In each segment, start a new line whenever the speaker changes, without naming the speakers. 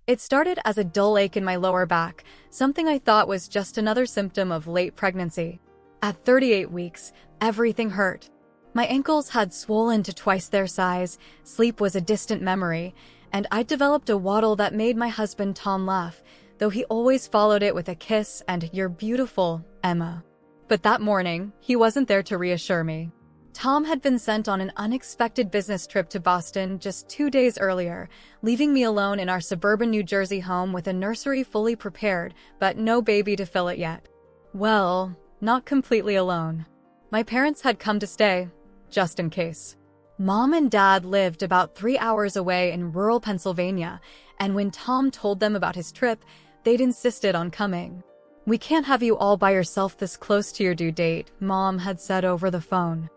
It started as a dull ache in my lower back, something I thought was just another symptom of late pregnancy. At 38 weeks, everything hurt. My ankles had swollen to twice their size, sleep was a distant memory, and I'd developed a waddle that made my husband Tom laugh, though he always followed it with a kiss and "You're beautiful, Emma." But that morning, he wasn't there to reassure me. Tom had been sent on an unexpected business trip to Boston just 2 days earlier, leaving me alone in our suburban New Jersey home with a nursery fully prepared, but no baby to fill it yet. Well, not completely alone. My parents had come to stay, just in case. Mom and Dad lived about 3 hours away in rural Pennsylvania, and when Tom told them about his trip, they'd insisted on coming. "We can't have you all by yourself this close to your due date," Mom had said over the phone.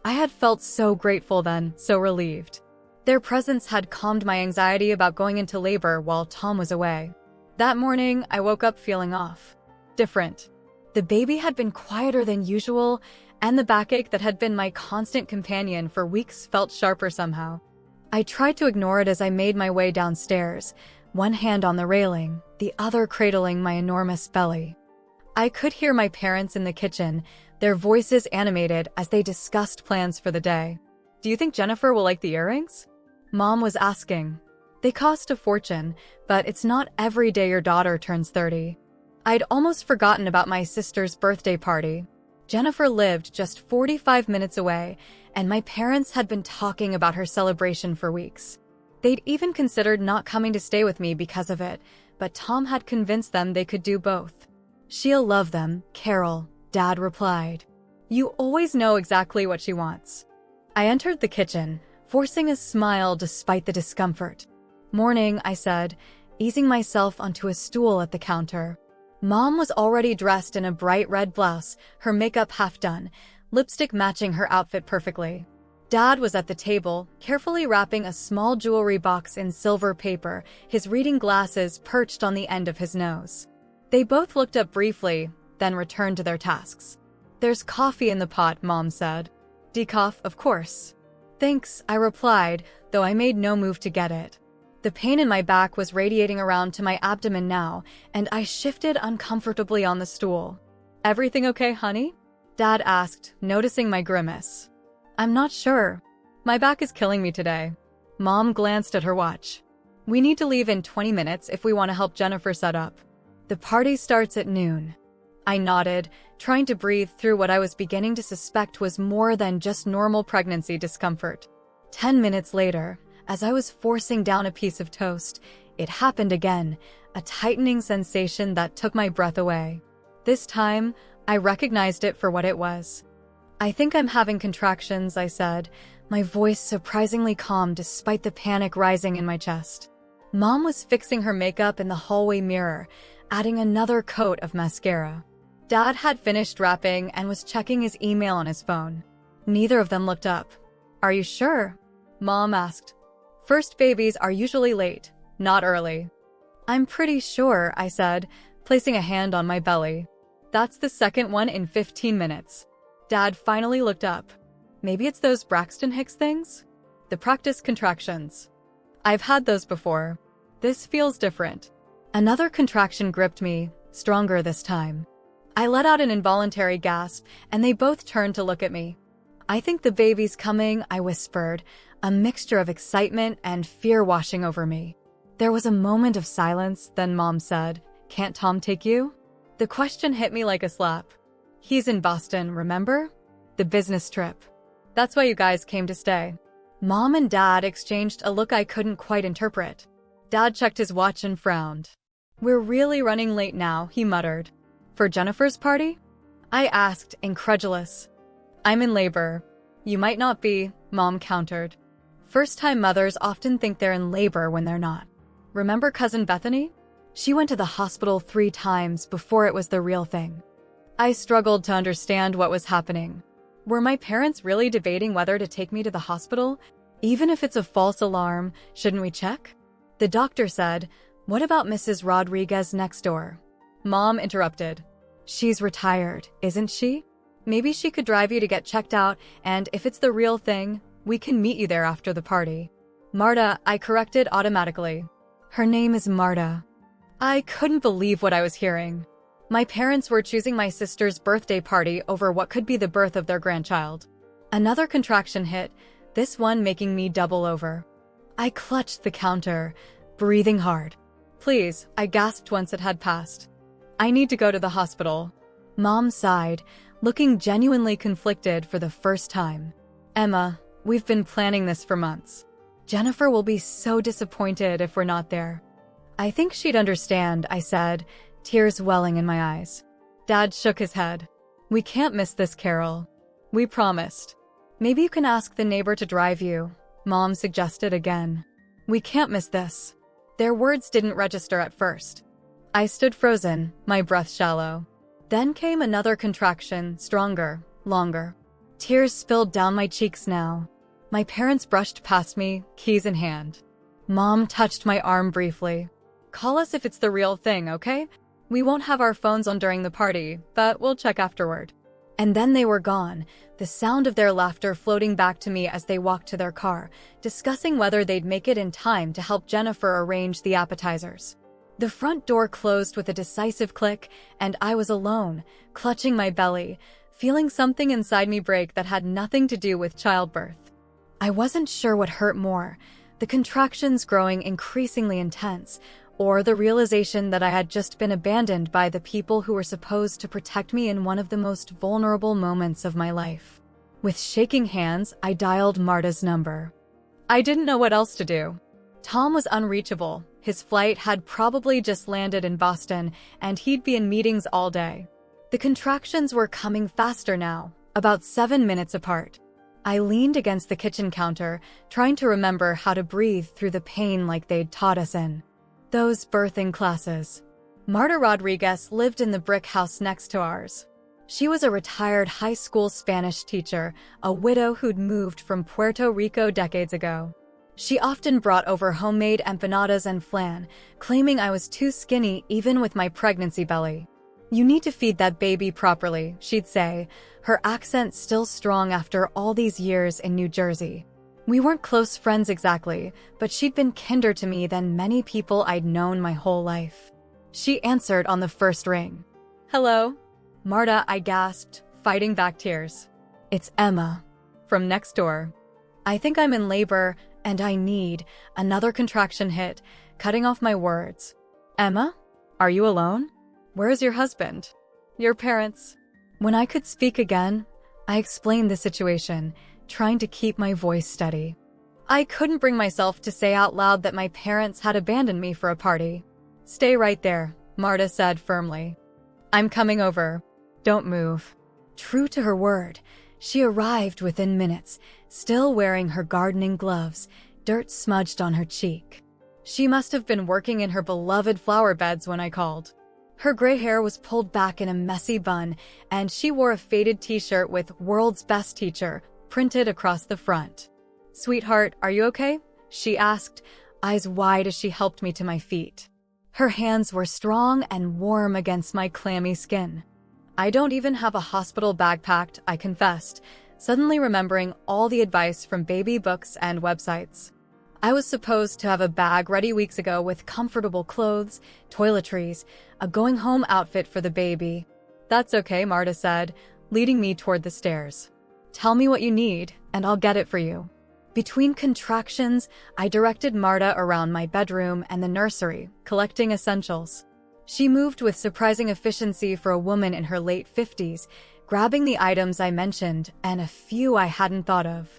I had felt so grateful then, so relieved. Their presence had calmed my anxiety about going into labor while Tom was away. That morning, I woke up feeling off. Different. The baby had been quieter than usual, and the backache that had been my constant companion for weeks felt sharper somehow. I tried to ignore it as I made my way downstairs, one hand on the railing, the other cradling my enormous belly. I could hear my parents in the kitchen, their voices animated as they discussed plans for the day. "Do you think Jennifer will like the earrings?" Mom was asking. They cost a fortune, but it's not every day your daughter turns 30. I'd almost forgotten about my sister's birthday party. Jennifer lived just 45 minutes away, and my parents had been talking about her celebration for weeks. They'd even considered not coming to stay with me because of it, but Tom had convinced them they could do both. "She'll love them, Carol," Dad replied. "You always know exactly what she wants." I entered the kitchen, forcing a smile despite the discomfort. "Morning," I said, easing myself onto a stool at the counter. Mom was already dressed in a bright red blouse, her makeup half done, lipstick matching her outfit perfectly. Dad was at the table, carefully wrapping a small jewelry box in silver paper, his reading glasses perched on the end of his nose. They both looked up briefly, then returned to their tasks. "There's coffee in the pot," Mom said. "Decaf, of course." "Thanks," I replied, though I made no move to get it. The pain in my back was radiating around to my abdomen now, and I shifted uncomfortably on the stool. "Everything okay, honey?" Dad asked, noticing my grimace. "I'm not sure. My back is killing me today." Mom glanced at her watch. "We need to leave in 20 minutes if we want to help Jennifer set up. The party starts at noon." I nodded, trying to breathe through what I was beginning to suspect was more than just normal pregnancy discomfort. 10 minutes later, as I was forcing down a piece of toast, it happened again, a tightening sensation that took my breath away. This time, I recognized it for what it was. "I think I'm having contractions," I said, my voice surprisingly calm despite the panic rising in my chest. Mom was fixing her makeup in the hallway mirror, adding another coat of mascara. Dad had finished wrapping and was checking his email on his phone. Neither of them looked up. "Are you sure?" Mom asked. "First babies are usually late, not early." "I'm pretty sure," I said, placing a hand on my belly. "That's the second one in 15 minutes. Dad finally looked up. "Maybe it's those Braxton Hicks things? The practice contractions." "I've had those before. This feels different." Another contraction gripped me, stronger this time. I let out an involuntary gasp, and they both turned to look at me. "I think the baby's coming," I whispered, a mixture of excitement and fear washing over me. There was a moment of silence, then Mom said, "Can't Tom take you?" The question hit me like a slap. "He's in Boston, remember? The business trip. That's why you guys came to stay." Mom and Dad exchanged a look I couldn't quite interpret. Dad checked his watch and frowned. "We're really running late now," he muttered. "For Jennifer's party?" I asked, incredulous. "I'm in labor." "You might not be," Mom countered. First-time mothers often think they're in labor when they're not. Remember Cousin Bethany? She went to the hospital 3 times before it was the real thing. I struggled to understand what was happening. Were my parents really debating whether to take me to the hospital? Even if it's a false alarm, shouldn't we check? The doctor said, "What about Mrs. Rodriguez next door?" Mom interrupted. "She's retired, isn't she? Maybe she could drive you to get checked out, and if it's the real thing, we can meet you there after the party." "Marta," I corrected automatically. Her name is Marta. I couldn't believe what I was hearing. My parents were choosing my sister's birthday party over what could be the birth of their grandchild. Another contraction hit, this one making me double over. I clutched the counter, breathing hard. Please, I gasped once it had passed. I need to go to the hospital. Mom sighed, looking genuinely conflicted for the first time. Emma, we've been planning this for months. Jennifer will be so disappointed if we're not there. I think she'd understand, I said, tears welling in my eyes. Dad shook his head. We can't miss this, Carol. We promised. Maybe you can ask the neighbor to drive you, Mom suggested again. We can't miss this. Their words didn't register at first. I stood frozen, my breath shallow. Then came another contraction, stronger, longer. Tears spilled down my cheeks now. My parents brushed past me, keys in hand. Mom touched my arm briefly. Call us if it's the real thing, okay? We won't have our phones on during the party, but we'll check afterward. And then they were gone, the sound of their laughter floating back to me as they walked to their car, discussing whether they'd make it in time to help Jennifer arrange the appetizers. The front door closed with a decisive click, and I was alone, clutching my belly, feeling something inside me break that had nothing to do with childbirth. I wasn't sure what hurt more, the contractions growing increasingly intense, or the realization that I had just been abandoned by the people who were supposed to protect me in one of the most vulnerable moments of my life. With shaking hands, I dialed Marta's number. I didn't know what else to do. Tom was unreachable. His flight had probably just landed in Boston, and he'd be in meetings all day. The contractions were coming faster now, about 7 minutes apart. I leaned against the kitchen counter, trying to remember how to breathe through the pain like they'd taught us in those birthing classes. Marta Rodriguez lived in the brick house next to ours. She was a retired high school Spanish teacher, a widow who'd moved from Puerto Rico decades ago. She often brought over homemade empanadas and flan, claiming I was too skinny even with my pregnancy belly. You need to feed that baby properly, she'd say, her accent still strong after all these years in New Jersey. We weren't close friends exactly, but she'd been kinder to me than many people I'd known my whole life. She answered on the first ring. Hello? Marta, I gasped, fighting back tears. It's Emma. From next door. I think I'm in labor, and I need. Another contraction hit, cutting off my words. Emma? Are you alone? Where is your husband? Your parents? When I could speak again, I explained the situation, trying to keep my voice steady. I couldn't bring myself to say out loud that my parents had abandoned me for a party. Stay right there, Marta said firmly. I'm coming over. Don't move. True to her word, she arrived within minutes, still wearing her gardening gloves, dirt smudged on her cheek. She must have been working in her beloved flower beds when I called. Her gray hair was pulled back in a messy bun, and she wore a faded t-shirt with "World's Best Teacher" printed across the front. Sweetheart, are you okay? She asked, eyes wide as she helped me to my feet. Her hands were strong and warm against my clammy skin. I don't even have a hospital bag packed, I confessed, suddenly remembering all the advice from baby books and websites. I was supposed to have a bag ready weeks ago with comfortable clothes, toiletries, a going-home outfit for the baby. That's okay, Marta said, leading me toward the stairs. Tell me what you need, and I'll get it for you. Between contractions, I directed Marta around my bedroom and the nursery, collecting essentials. She moved with surprising efficiency for a woman in her late 50s, grabbing the items I mentioned and a few I hadn't thought of.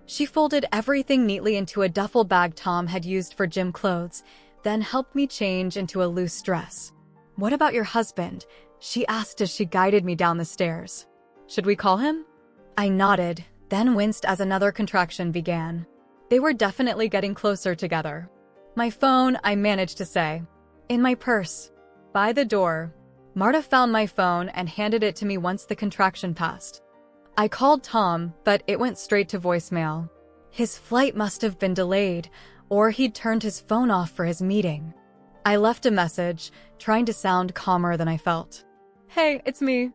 She folded everything neatly into a duffel bag Tom had used for gym clothes, then helped me change into a loose dress. What about your husband? She asked as she guided me down the stairs. Should we call him? I nodded, then winced as another contraction began. They were definitely getting closer together. My phone, I managed to say. In my purse. By the door. Marta found my phone and handed it to me once the contraction passed. I called Tom, but it went straight to voicemail. His flight must have been delayed, or he'd turned his phone off for his meeting. I left a message, trying to sound calmer than I felt. Hey, it's me.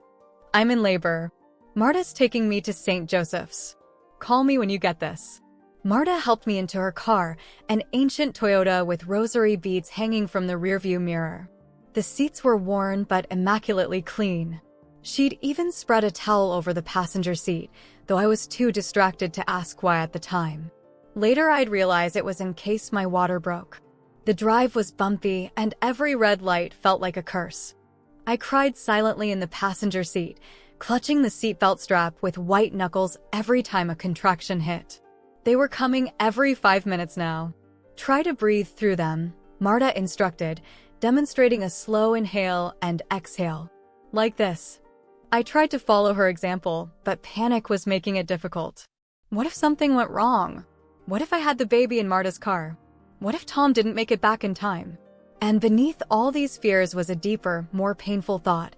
I'm in labor. Marta's taking me to St. Joseph's. Call me when you get this. Marta helped me into her car, an ancient Toyota with rosary beads hanging from the rearview mirror. The seats were worn but immaculately clean. She'd even spread a towel over the passenger seat, though I was too distracted to ask why at the time. Later I'd realize it was in case my water broke. The drive was bumpy, and every red light felt like a curse. I cried silently in the passenger seat, clutching the seatbelt strap with white knuckles every time a contraction hit. They were coming every 5 minutes now. Try to breathe through them, Marta instructed, demonstrating a slow inhale and exhale. Like this. I tried to follow her example, but panic was making it difficult. What if something went wrong? What if I had the baby in Marta's car? What if Tom didn't make it back in time? And beneath all these fears was a deeper, more painful thought.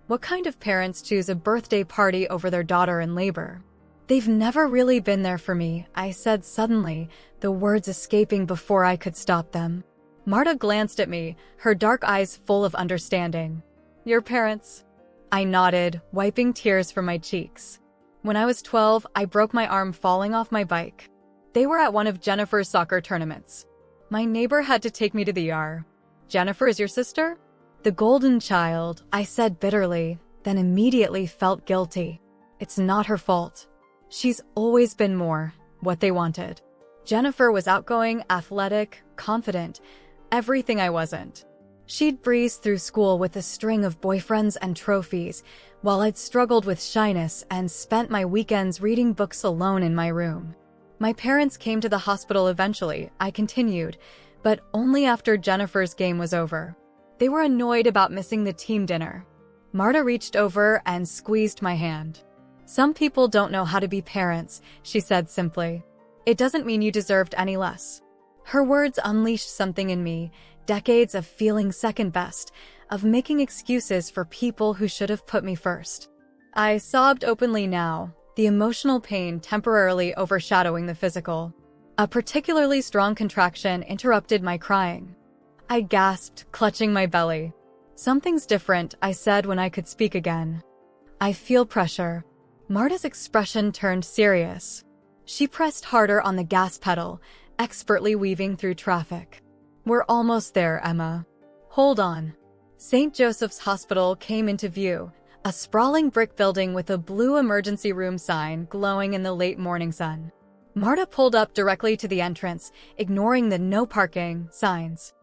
What kind of parents choose a birthday party over their daughter in labor? They've never really been there for me, I said suddenly, the words escaping before I could stop them. Marta glanced at me, her dark eyes full of understanding. Your parents? I nodded, wiping tears from my cheeks. When I was 12, I broke my arm falling off my bike. They were at one of Jennifer's soccer tournaments. My neighbor had to take me to the ER. Jennifer is your sister? The golden child, I said bitterly, then immediately felt guilty. It's not her fault. She's always been more what they wanted. Jennifer was outgoing, athletic, confident, everything I wasn't. She'd breezed through school with a string of boyfriends and trophies, while I'd struggled with shyness and spent my weekends reading books alone in my room. My parents came to the hospital eventually, I continued, but only after Jennifer's game was over. They were annoyed about missing the team dinner. Marta reached over and squeezed my hand. Some people don't know how to be parents, she said simply. It doesn't mean you deserved any less. Her words unleashed something in me, decades of feeling second best, of making excuses for people who should have put me first. I sobbed openly now, the emotional pain temporarily overshadowing the physical. A particularly strong contraction interrupted my crying. I gasped, clutching my belly. Something's different, I said when I could speak again. I feel pressure. Marta's expression turned serious. She pressed harder on the gas pedal, expertly weaving through traffic. We're almost there, Emma. Hold on. St. Joseph's Hospital came into view, a sprawling brick building with a blue emergency room sign glowing in the late morning sun. Marta pulled up directly to the entrance, ignoring the no parking signs.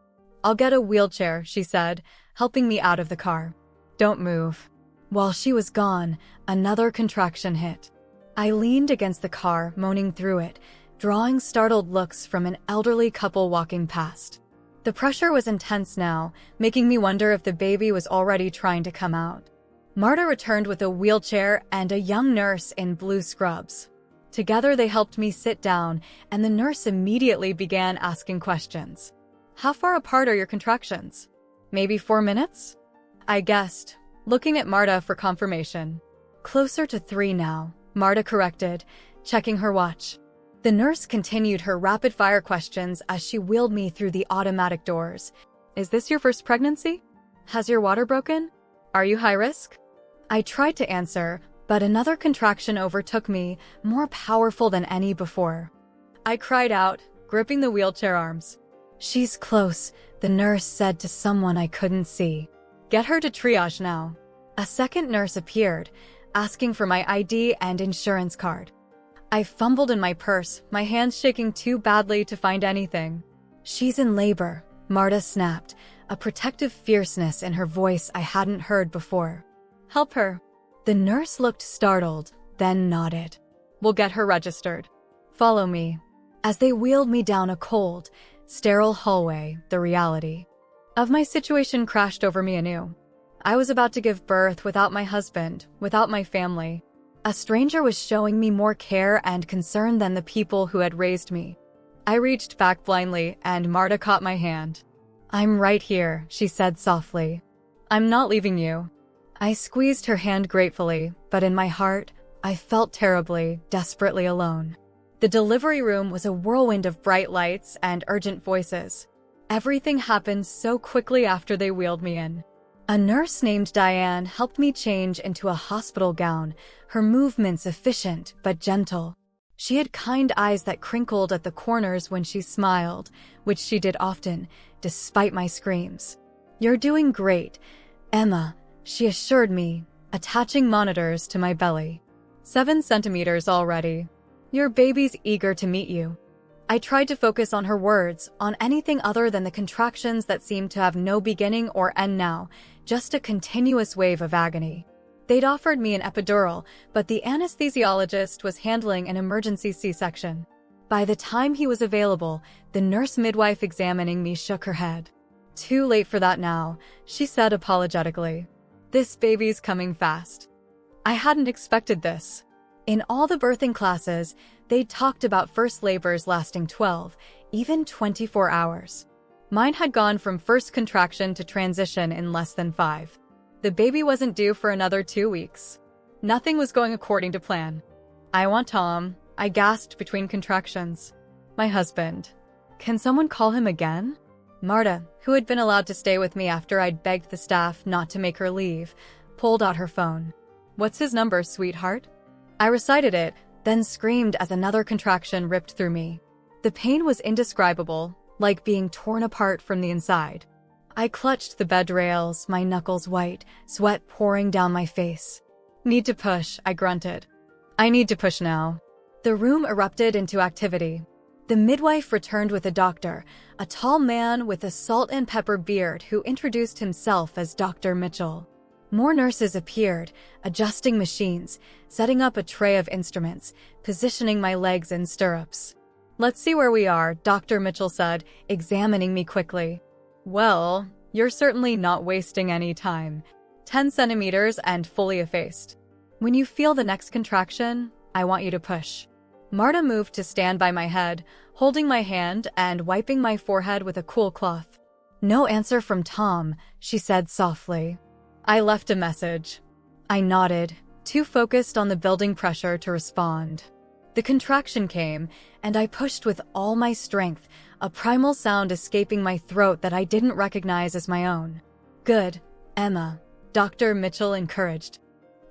I'll get a wheelchair, she said, helping me out of the car. Don't move. While she was gone, another contraction hit. I leaned against the car, moaning through it, drawing startled looks from an elderly couple walking past. The pressure was intense now, making me wonder if the baby was already trying to come out. Marta returned with a wheelchair and a young nurse in blue scrubs. Together they helped me sit down, and the nurse immediately began asking questions. How far apart are your contractions? Maybe 4 minutes? I guessed, looking at Marta for confirmation. Closer to 3 now, Marta corrected, checking her watch. The nurse continued her rapid-fire questions as she wheeled me through the automatic doors. Is this your first pregnancy? Has your water broken? Are you high risk? I tried to answer, but another contraction overtook me, more powerful than any before. I cried out, gripping the wheelchair arms. She's close, the nurse said to someone I couldn't see. Get her to triage now. A second nurse appeared, asking for my ID and insurance card. I fumbled in my purse, my hands shaking too badly to find anything. She's in labor, Marta snapped, a protective fierceness in her voice I hadn't heard before. Help her. The nurse looked startled, then nodded. We'll get her registered. Follow me. As they wheeled me down a cold, sterile hallway, the reality of my situation crashed over me anew. I was about to give birth without my husband, without my family. A stranger was showing me more care and concern than the people who had raised me. I reached back blindly, and Marta caught my hand. I'm right here, she said softly. I'm not leaving you. I squeezed her hand gratefully, but in my heart, I felt terribly, desperately alone. The delivery room was a whirlwind of bright lights and urgent voices. Everything happened so quickly after they wheeled me in. A nurse named Diane helped me change into a hospital gown, her movements efficient but gentle. She had kind eyes that crinkled at the corners when she smiled, which she did often, despite my screams. "You're doing great, Emma," she assured me, attaching monitors to my belly. 7 centimeters already. "Your baby's eager to meet you." I tried to focus on her words, on anything other than the contractions that seemed to have no beginning or end now, just a continuous wave of agony. They'd offered me an epidural, but the anesthesiologist was handling an emergency C-section. By the time he was available, the nurse midwife examining me shook her head. "Too late for that now," she said apologetically. "This baby's coming fast." I hadn't expected this. In all the birthing classes, they'd talked about first labors lasting 12, even 24 hours. Mine had gone from first contraction to transition in less than 5. The baby wasn't due for another 2 weeks. Nothing was going according to plan. "I want Tom," I gasped between contractions. "My husband. Can someone call him again?" Marta, who had been allowed to stay with me after I'd begged the staff not to make her leave, pulled out her phone. "What's his number, sweetheart?" I recited it, then screamed as another contraction ripped through me. The pain was indescribable, like being torn apart from the inside. I clutched the bed rails, my knuckles white, sweat pouring down my face. "Need to push," I grunted. "I need to push now." The room erupted into activity. The midwife returned with a doctor, a tall man with a salt and pepper beard who introduced himself as Dr. Mitchell. More nurses appeared, adjusting machines, setting up a tray of instruments, positioning my legs in stirrups. "Let's see where we are," Dr. Mitchell said, examining me quickly. "Well, you're certainly not wasting any time. 10 centimeters and fully effaced. When you feel the next contraction, I want you to push." Marta moved to stand by my head, holding my hand and wiping my forehead with a cool cloth. "No answer from Tom," she said softly. "I left a message." I nodded, too focused on the building pressure to respond. The contraction came, and I pushed with all my strength, a primal sound escaping my throat that I didn't recognize as my own. "Good, Emma," Dr. Mitchell encouraged.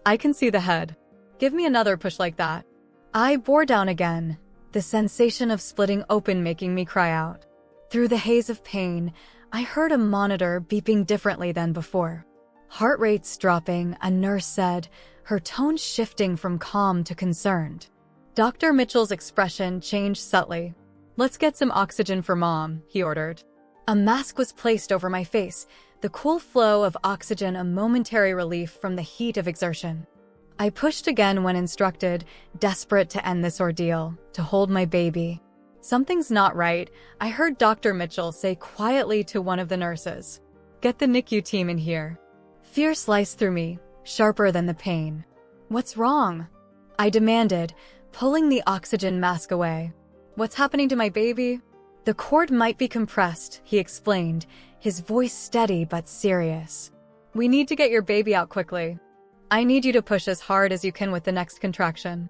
"I can see the head. Give me another push like that." I bore down again, the sensation of splitting open making me cry out. Through the haze of pain, I heard a monitor beeping differently than before. Heart rates dropping, a nurse said, her tone shifting from calm to concerned. Dr. Mitchell's expression changed subtly. "Let's get some oxygen for Mom," he ordered. A mask was placed over my face, the cool flow of oxygen a momentary relief from the heat of exertion. I pushed again when instructed, desperate to end this ordeal, to hold my baby. "Something's not right," I heard Dr. Mitchell say quietly to one of the nurses. "Get the NICU team in here." Fear sliced through me, sharper than the pain. "What's wrong?" I demanded, pulling the oxygen mask away. "What's happening to my baby?" "The cord might be compressed," he explained, his voice steady but serious. "We need to get your baby out quickly. I need you to push as hard as you can with the next contraction."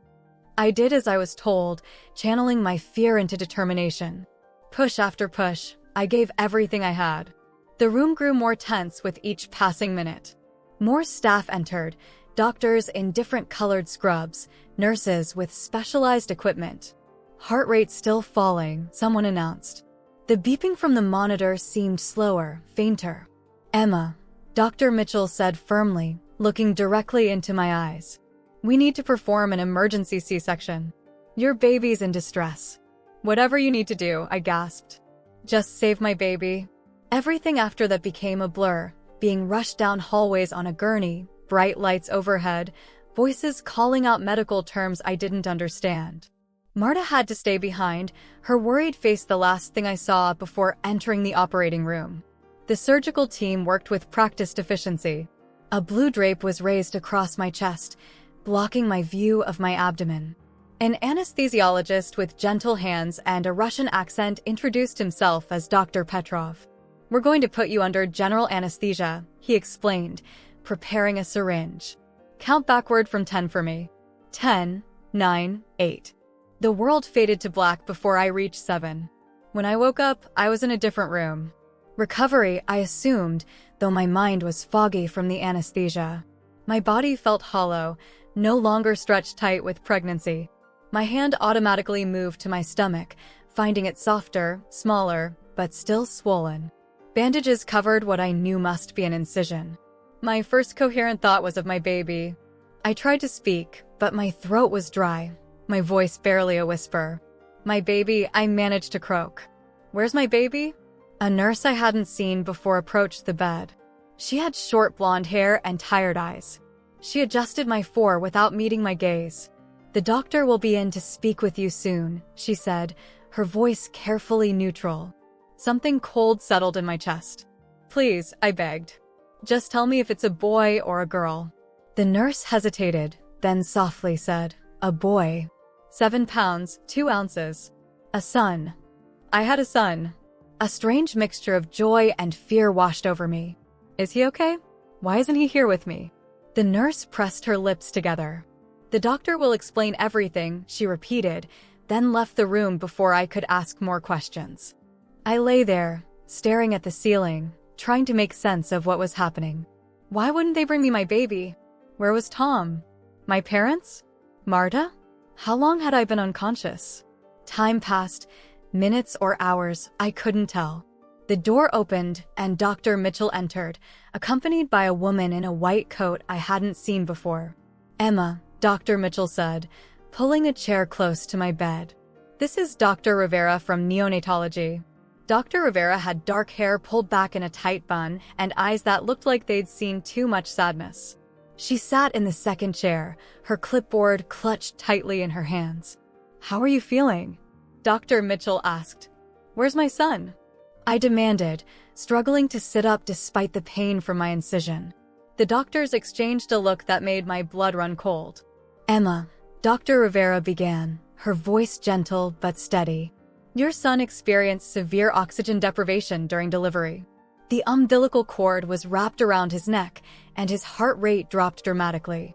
I did as I was told, channeling my fear into determination. Push after push, I gave everything I had. The room grew more tense with each passing minute. More staff entered, doctors in different colored scrubs, nurses with specialized equipment. "Heart rate still falling," someone announced. The beeping from the monitor seemed slower, fainter. "Emma," Dr. Mitchell said firmly, looking directly into my eyes. "We need to perform an emergency C-section. Your baby's in distress." "Whatever you need to do," I gasped. "Just save my baby." Everything after that became a blur, being rushed down hallways on a gurney, bright lights overhead, voices calling out medical terms I didn't understand. Marta had to stay behind, her worried face the last thing I saw before entering the operating room. The surgical team worked with practiced efficiency. A blue drape was raised across my chest, blocking my view of my abdomen. An anesthesiologist with gentle hands and a Russian accent introduced himself as Dr. Petrov. "We're going to put you under general anesthesia," he explained, preparing a syringe. "Count backward from 10 for me. 10, 9, 8. The world faded to black before I reached 7. When I woke up, I was in a different room. Recovery, I assumed, though my mind was foggy from the anesthesia. My body felt hollow, no longer stretched tight with pregnancy. My hand automatically moved to my stomach, finding it softer, smaller, but still swollen. Bandages covered what I knew must be an incision. My first coherent thought was of my baby. I tried to speak, but my throat was dry, my voice barely a whisper. My baby, I managed to croak. Where's my baby? A nurse I hadn't seen before approached the bed. She had short blonde hair and tired eyes. She adjusted my fore without meeting my gaze. The doctor will be in to speak with you soon, she said, her voice carefully neutral. Something cold settled in my chest. Please, I begged. Just tell me if it's a boy or a girl. The nurse hesitated, then softly said, a boy. 7 pounds, 2 ounces. A son. I had a son. A strange mixture of joy and fear washed over me. Is he okay? Why isn't he here with me? The nurse pressed her lips together. The doctor will explain everything, she repeated, then left the room before I could ask more questions. I lay there, staring at the ceiling, trying to make sense of what was happening. Why wouldn't they bring me my baby? Where was Tom? My parents? Marta? How long had I been unconscious? Time passed, minutes or hours, I couldn't tell. The door opened and Dr. Mitchell entered, accompanied by a woman in a white coat I hadn't seen before. Emma, Dr. Mitchell said, pulling a chair close to my bed. This is Dr. Rivera from neonatology. Dr. Rivera had dark hair pulled back in a tight bun and eyes that looked like they'd seen too much sadness. She sat in the second chair, her clipboard clutched tightly in her hands. How are you feeling? Dr. Mitchell asked. Where's my son? I demanded, struggling to sit up despite the pain from my incision. The doctors exchanged a look that made my blood run cold. Emma, Dr. Rivera began, her voice gentle but steady. Your son experienced severe oxygen deprivation during delivery. The umbilical cord was wrapped around his neck, and his heart rate dropped dramatically.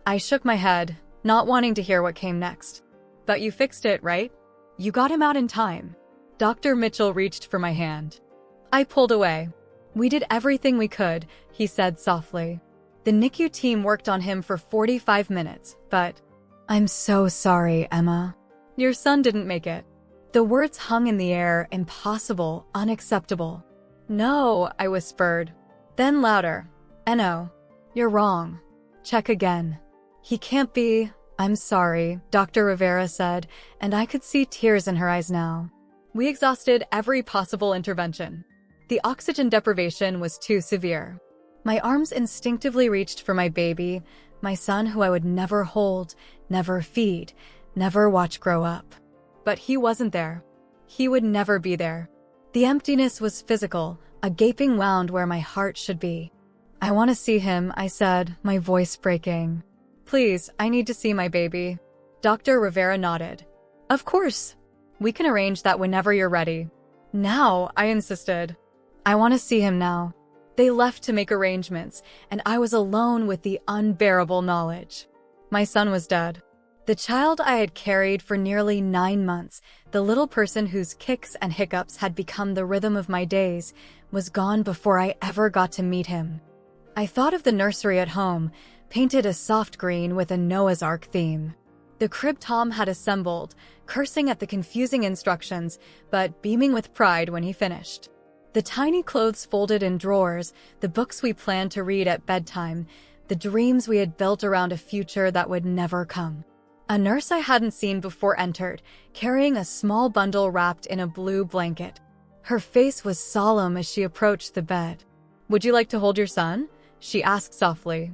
I shook my head, not wanting to hear what came next. But you fixed it, right? You got him out in time. Dr. Mitchell reached for my hand. I pulled away. We did everything we could, he said softly. The NICU team worked on him for 45 minutes, but... I'm so sorry, Emma. Your son didn't make it. The words hung in the air, impossible, unacceptable. No, I whispered. Then louder. Eno, you're wrong. Check again. He can't be. I'm sorry, Dr. Rivera said, and I could see tears in her eyes now. We exhausted every possible intervention. The oxygen deprivation was too severe. My arms instinctively reached for my baby, my son who I would never hold, never feed, never watch grow up. But he wasn't there. He would never be there. The emptiness was physical, a gaping wound where my heart should be. I want to see him, I said, my voice breaking. Please, I need to see my baby. Dr. Rivera nodded. Of course. We can arrange that whenever you're ready. Now, I insisted. I want to see him now. They left to make arrangements, and I was alone with the unbearable knowledge. My son was dead. The child I had carried for nearly 9 months, the little person whose kicks and hiccups had become the rhythm of my days, was gone before I ever got to meet him. I thought of the nursery at home, painted a soft green with a Noah's Ark theme. The crib Tom had assembled, cursing at the confusing instructions, but beaming with pride when he finished. The tiny clothes folded in drawers, the books we planned to read at bedtime, the dreams we had built around a future that would never come. A nurse I hadn't seen before entered, carrying a small bundle wrapped in a blue blanket. Her face was solemn as she approached the bed. Would you like to hold your son? She asked softly.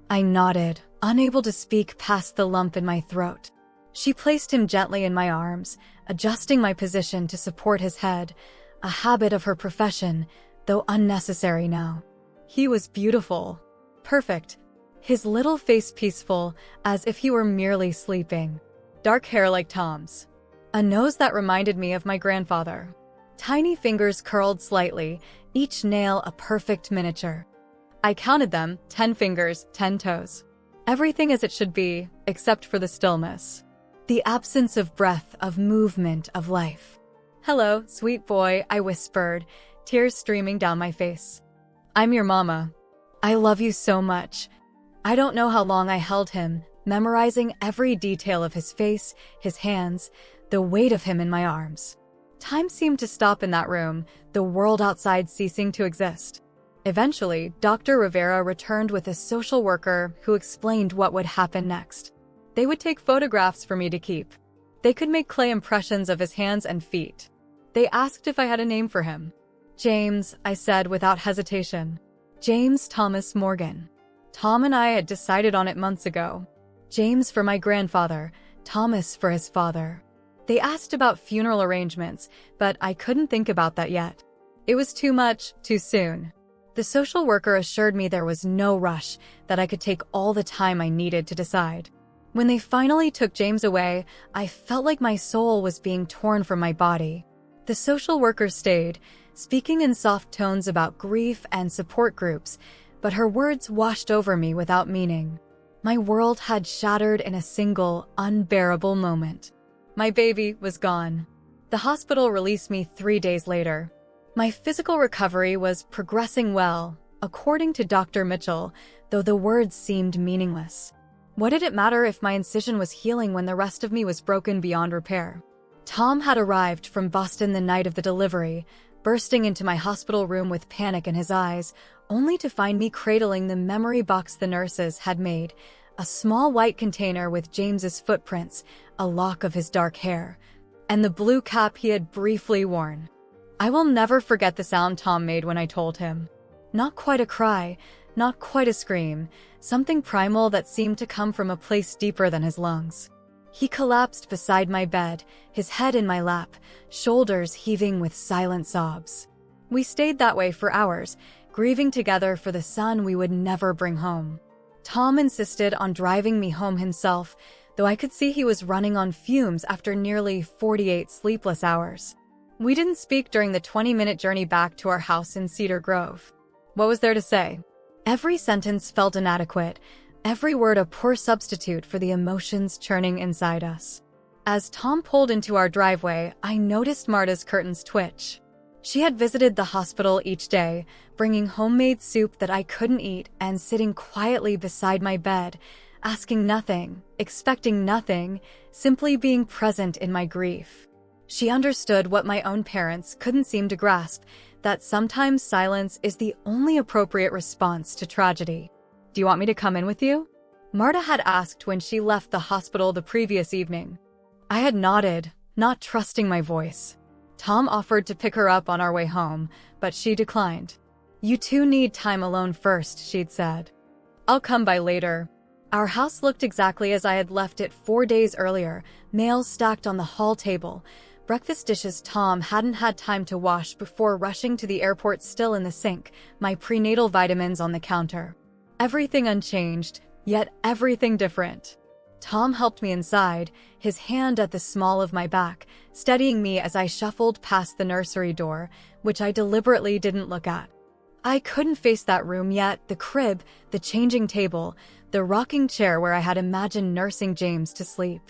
I nodded, unable to speak past the lump in my throat. She placed him gently in my arms, adjusting my position to support his head, a habit of her profession, though unnecessary now. He was beautiful. Perfect. His little face peaceful, as if he were merely sleeping. Dark hair like Tom's. A nose that reminded me of my grandfather. Tiny fingers curled slightly, each nail a perfect miniature. I counted them, 10 fingers, 10 toes. Everything as it should be, except for the stillness. The absence of breath, of movement, of life. Hello, sweet boy, I whispered, tears streaming down my face. I'm your mama. I love you so much. I don't know how long I held him, memorizing every detail of his face, his hands, the weight of him in my arms. Time seemed to stop in that room, the world outside ceasing to exist. Eventually, Dr. Rivera returned with a social worker who explained what would happen next. They would take photographs for me to keep. They could make clay impressions of his hands and feet. They asked if I had a name for him. James, I said without hesitation. James Thomas Morgan. Tom and I had decided on it months ago. James for my grandfather, Thomas for his father. They asked about funeral arrangements, but I couldn't think about that yet. It was too much, too soon. The social worker assured me there was no rush, that I could take all the time I needed to decide. When they finally took James away, I felt like my soul was being torn from my body. The social worker stayed, speaking in soft tones about grief and support groups, but her words washed over me without meaning. My world had shattered in a single, unbearable moment. My baby was gone. The hospital released me 3 days later. My physical recovery was progressing well, according to Dr. Mitchell, though the words seemed meaningless. What did it matter if my incision was healing when the rest of me was broken beyond repair? Tom had arrived from Boston the night of the delivery, bursting into my hospital room with panic in his eyes, only to find me cradling the memory box the nurses had made, a small white container with James's footprints, a lock of his dark hair, and the blue cap he had briefly worn. I will never forget the sound Tom made when I told him. Not quite a cry, not quite a scream, something primal that seemed to come from a place deeper than his lungs. He collapsed beside my bed, his head in my lap, shoulders heaving with silent sobs. We stayed that way for hours, grieving together for the son we would never bring home. Tom insisted on driving me home himself, though I could see he was running on fumes after nearly 48 sleepless hours. We didn't speak during the 20-minute journey back to our house in Cedar Grove. What was there to say? Every sentence felt inadequate, every word a poor substitute for the emotions churning inside us. As Tom pulled into our driveway, I noticed Marta's curtains twitch. She had visited the hospital each day, bringing homemade soup that I couldn't eat and sitting quietly beside my bed, asking nothing, expecting nothing, simply being present in my grief. She understood what my own parents couldn't seem to grasp, that sometimes silence is the only appropriate response to tragedy. "Do you want me to come in with you?" Marta had asked when she left the hospital the previous evening. I had nodded, not trusting my voice. Tom offered to pick her up on our way home, but she declined. "You two need time alone first," she'd said. "I'll come by later." Our house looked exactly as I had left it 4 days earlier, mail stacked on the hall table, breakfast dishes Tom hadn't had time to wash before rushing to the airport still in the sink, my prenatal vitamins on the counter. Everything unchanged, yet everything different. Tom helped me inside, his hand at the small of my back, steadying me as I shuffled past the nursery door, which I deliberately didn't look at. I couldn't face that room yet, the crib, the changing table, the rocking chair where I had imagined nursing James to sleep.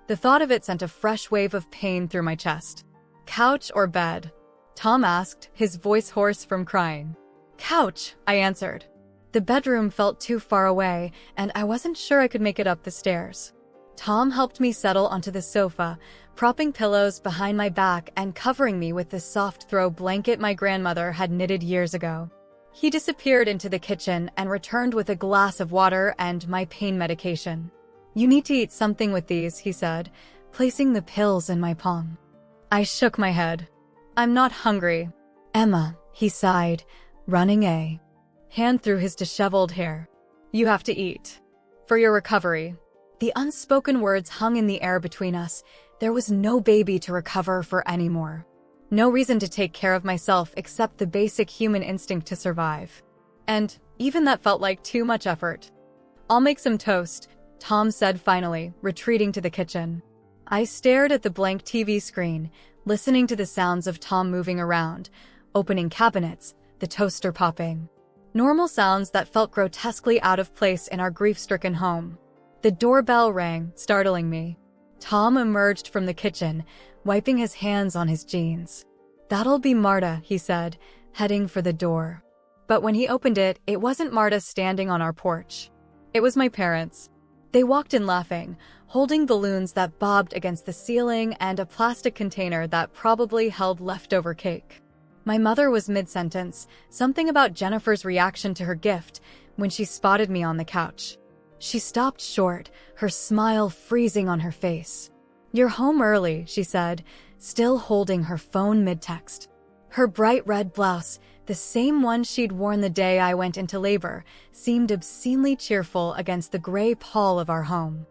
The thought of it sent a fresh wave of pain through my chest. "Couch or bed?" Tom asked, his voice hoarse from crying. "Couch," I answered. The bedroom felt too far away, and I wasn't sure I could make it up the stairs. Tom helped me settle onto the sofa, propping pillows behind my back and covering me with the soft throw blanket my grandmother had knitted years ago. He disappeared into the kitchen and returned with a glass of water and my pain medication. "You need to eat something with these," he said, placing the pills in my palm. I shook my head. "I'm not hungry." "Emma," he sighed, running a hand through his disheveled hair. "You have to eat. For your recovery." The unspoken words hung in the air between us. There was no baby to recover for anymore. No reason to take care of myself except the basic human instinct to survive. And even that felt like too much effort. "I'll make some toast," Tom said finally, retreating to the kitchen. I stared at the blank TV screen, listening to the sounds of Tom moving around, opening cabinets, the toaster popping. Normal sounds that felt grotesquely out of place in our grief-stricken home. The doorbell rang, startling me. Tom emerged from the kitchen, wiping his hands on his jeans. "That'll be Marta," he said, heading for the door. But when he opened it, it wasn't Marta standing on our porch. It was my parents. They walked in laughing, holding balloons that bobbed against the ceiling and a plastic container that probably held leftover cake. My mother was mid-sentence, something about Jennifer's reaction to her gift, when she spotted me on the couch. She stopped short, her smile freezing on her face. "You're home early," she said, still holding her phone mid-text. Her bright red blouse, the same one she'd worn the day I went into labor, seemed obscenely cheerful against the gray pall of our home.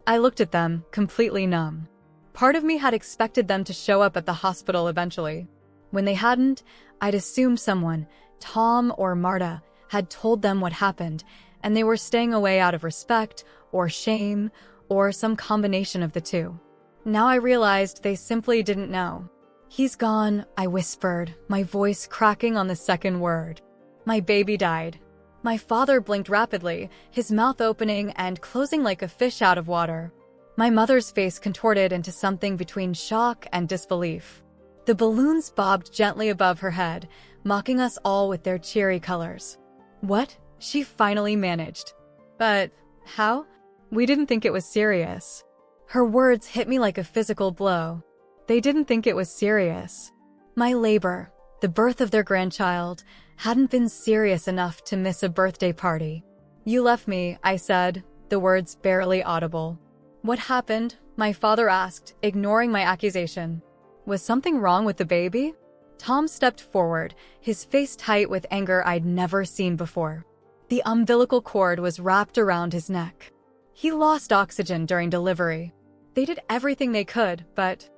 I looked at them, completely numb. Part of me had expected them to show up at the hospital eventually. When they hadn't, I'd assumed someone, Tom or Marta, had told them what happened, and they were staying away out of respect, or shame, or some combination of the two. Now I realized they simply didn't know. "He's gone," I whispered, my voice cracking on the second word. "My baby died." My father blinked rapidly, his mouth opening and closing like a fish out of water. My mother's face contorted into something between shock and disbelief. The balloons bobbed gently above her head, mocking us all with their cheery colors. "What?" she finally managed. "But how? We didn't think it was serious." Her words hit me like a physical blow. They didn't think it was serious. My labor, the birth of their grandchild, hadn't been serious enough to miss a birthday party. "You left me," I said, the words barely audible. "What happened?" my father asked, ignoring my accusation. "Was something wrong with the baby?" Tom stepped forward, his face tight with anger I'd never seen before. The umbilical cord was wrapped around his neck. He lost oxygen during delivery. They did everything they could, but...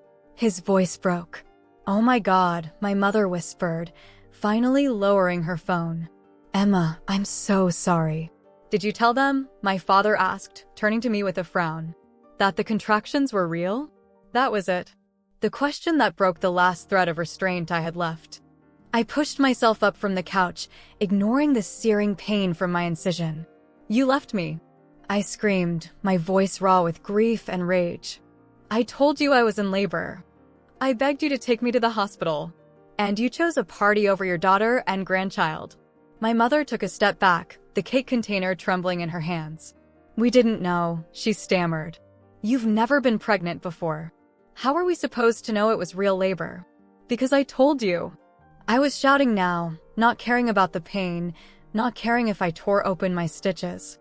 His voice broke. "Oh my God," my mother whispered, finally lowering her phone. "Emma, I'm so sorry." "Did you tell them?" my father asked, turning to me with a frown. "That the contractions were real?" That was it. The question that broke the last thread of restraint I had left. I pushed myself up from the couch, ignoring the searing pain from my incision. "You left me," I screamed, my voice raw with grief and rage. "I told you I was in labor. I begged you to take me to the hospital. And you chose a party over your daughter and grandchild." My mother took a step back, the cake container trembling in her hands. "We didn't know," she stammered. "You've never been pregnant before. How are we supposed to know it was real labor?" "Because I told you." I was shouting now, not caring about the pain, not caring if I tore open my stitches.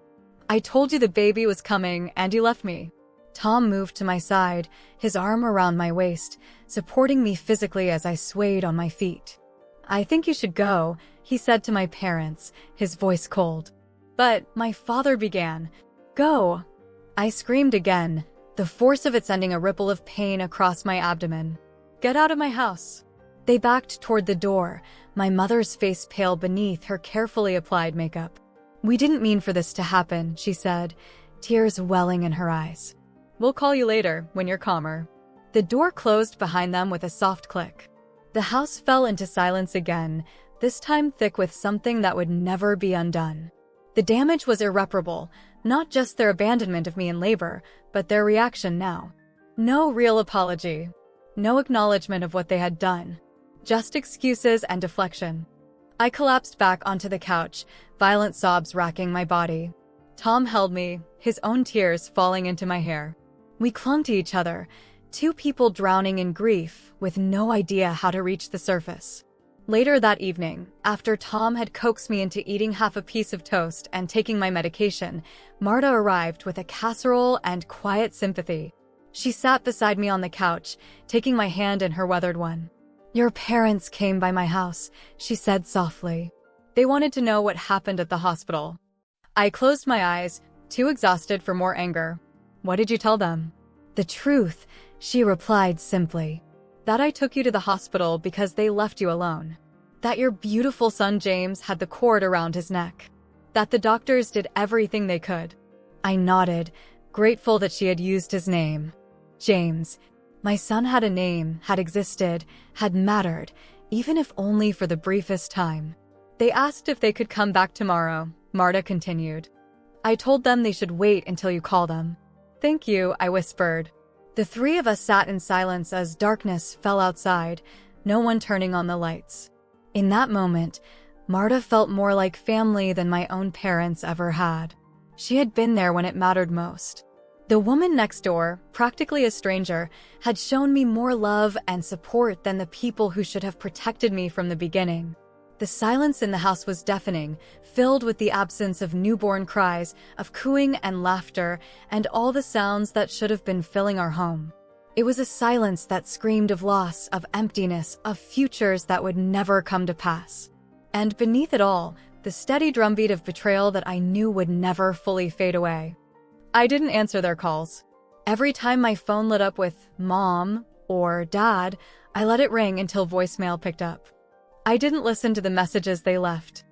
"I told you the baby was coming, and you left me." Tom moved to my side, his arm around my waist, supporting me physically as I swayed on my feet. "I think you should go," he said to my parents, his voice cold. "But," my father began. "Go!" I screamed again, the force of it sending a ripple of pain across my abdomen. "Get out of my house." They backed toward the door, my mother's face pale beneath her carefully applied makeup. "We didn't mean for this to happen," she said, tears welling in her eyes. "We'll call you later, when you're calmer." The door closed behind them with a soft click. The house fell into silence again, this time thick with something that would never be undone. The damage was irreparable, not just their abandonment of me in labor, but their reaction now. No real apology. No acknowledgement of what they had done. Just excuses and deflection. I collapsed back onto the couch, violent sobs racking my body. Tom held me, his own tears falling into my hair. We clung to each other, two people drowning in grief, with no idea how to reach the surface. Later that evening, after Tom had coaxed me into eating half a piece of toast and taking my medication, Marta arrived with a casserole and quiet sympathy. She sat beside me on the couch, taking my hand in her weathered one. "Your parents came by my house," she said softly. "They wanted to know what happened at the hospital." I closed my eyes, too exhausted for more anger. "What did you tell them?" "The truth," she replied simply. "That I took you to the hospital because they left you alone. That your beautiful son James had the cord around his neck. That the doctors did everything they could." I nodded, grateful that she had used his name. James. My son had a name, had existed, had mattered, even if only for the briefest time. "They asked if they could come back tomorrow," Marta continued. "I told them they should wait until you call them." "Thank you," I whispered. The three of us sat in silence as darkness fell outside, no one turning on the lights. In that moment, Marta felt more like family than my own parents ever had. She had been there when it mattered most. The woman next door, practically a stranger, had shown me more love and support than the people who should have protected me from the beginning. The silence in the house was deafening, filled with the absence of newborn cries, of cooing and laughter, and all the sounds that should have been filling our home. It was a silence that screamed of loss, of emptiness, of futures that would never come to pass. And beneath it all, the steady drumbeat of betrayal that I knew would never fully fade away. I didn't answer their calls. Every time my phone lit up with "Mom" or "Dad," I let it ring until voicemail picked up. I didn't listen to the messages they left.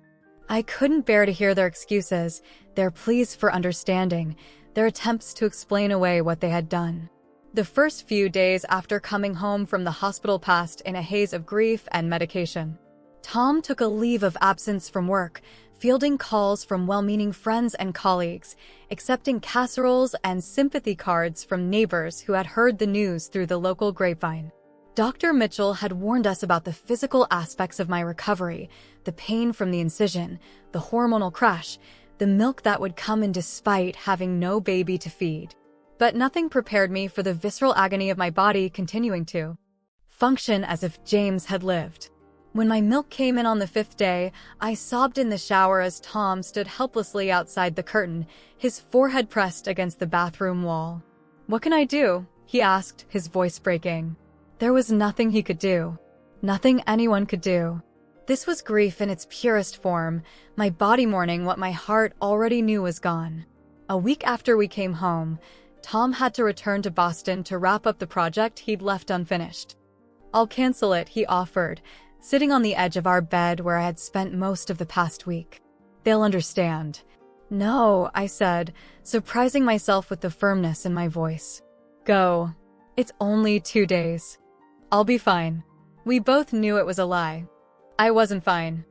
I couldn't bear to hear their excuses, their pleas for understanding, their attempts to explain away what they had done. The first few days after coming home from the hospital passed in a haze of grief and medication. Tom took a leave of absence from work, fielding calls from well-meaning friends and colleagues, accepting casseroles and sympathy cards from neighbors who had heard the news through the local grapevine. Dr. Mitchell had warned us about the physical aspects of my recovery, the pain from the incision, the hormonal crash, the milk that would come in despite having no baby to feed. But nothing prepared me for the visceral agony of my body continuing to function as if James had lived. When my milk came in on the 5th day, I sobbed in the shower as Tom stood helplessly outside the curtain, his forehead pressed against the bathroom wall. "What can I do?" he asked, his voice breaking. There was nothing he could do. Nothing anyone could do. This was grief in its purest form, my body mourning what my heart already knew was gone. A week after we came home, Tom had to return to Boston to wrap up the project he'd left unfinished. "I'll cancel it," he offered, sitting on the edge of our bed where I had spent most of the past week. "They'll understand." "No," I said, surprising myself with the firmness in my voice. "Go. It's only 2 days. I'll be fine." We both knew it was a lie. I wasn't fine.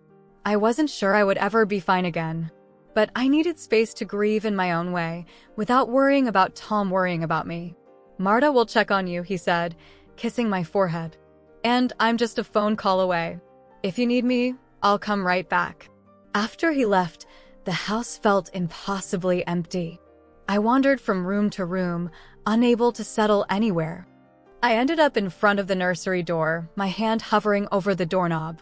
I wasn't sure I would ever be fine again. But I needed space to grieve in my own way, without worrying about Tom worrying about me. "Marta will check on you," he said, kissing my forehead. "And I'm just a phone call away. If you need me, I'll come right back." After he left, the house felt impossibly empty. I wandered from room to room, unable to settle anywhere. I ended up in front of the nursery door, my hand hovering over the doorknob.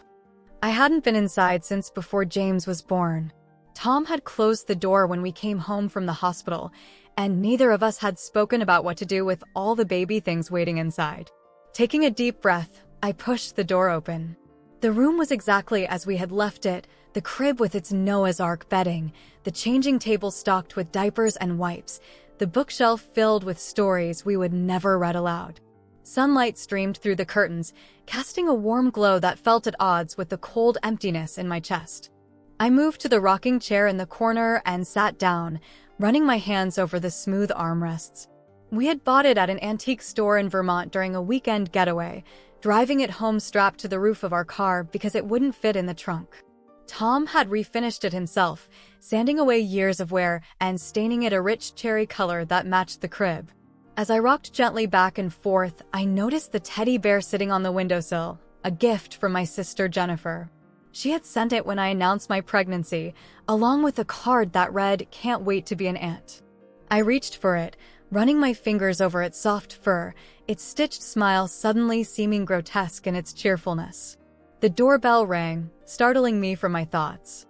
I hadn't been inside since before James was born. Tom had closed the door when we came home from the hospital, and neither of us had spoken about what to do with all the baby things waiting inside. Taking a deep breath, I pushed the door open. The room was exactly as we had left it, the crib with its Noah's Ark bedding, the changing table stocked with diapers and wipes, the bookshelf filled with stories we would never read aloud. Sunlight streamed through the curtains, casting a warm glow that felt at odds with the cold emptiness in my chest. I moved to the rocking chair in the corner and sat down, running my hands over the smooth armrests. We had bought it at an antique store in Vermont during a weekend getaway, driving it home strapped to the roof of our car because it wouldn't fit in the trunk. Tom had refinished it himself, sanding away years of wear and staining it a rich cherry color that matched the crib. As I rocked gently back and forth, I noticed the teddy bear sitting on the windowsill, a gift from my sister Jennifer. She had sent it when I announced my pregnancy, along with a card that read, "Can't wait to be an aunt." I reached for it, running my fingers over its soft fur, its stitched smile suddenly seeming grotesque in its cheerfulness. The doorbell rang, startling me from my thoughts.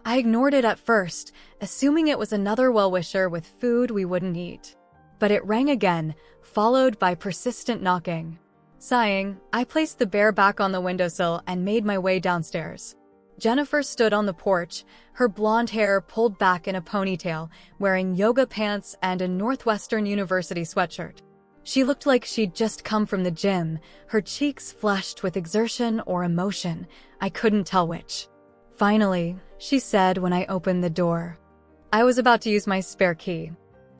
I ignored it at first, assuming it was another well-wisher with food we wouldn't eat. But it rang again, followed by persistent knocking. Sighing, I placed the bear back on the windowsill and made my way downstairs. Jennifer stood on the porch, her blonde hair pulled back in a ponytail, wearing yoga pants and a Northwestern University sweatshirt. She looked like she'd just come from the gym, her cheeks flushed with exertion or emotion. I couldn't tell which. "Finally," she said when I opened the door. I was about to use my spare key.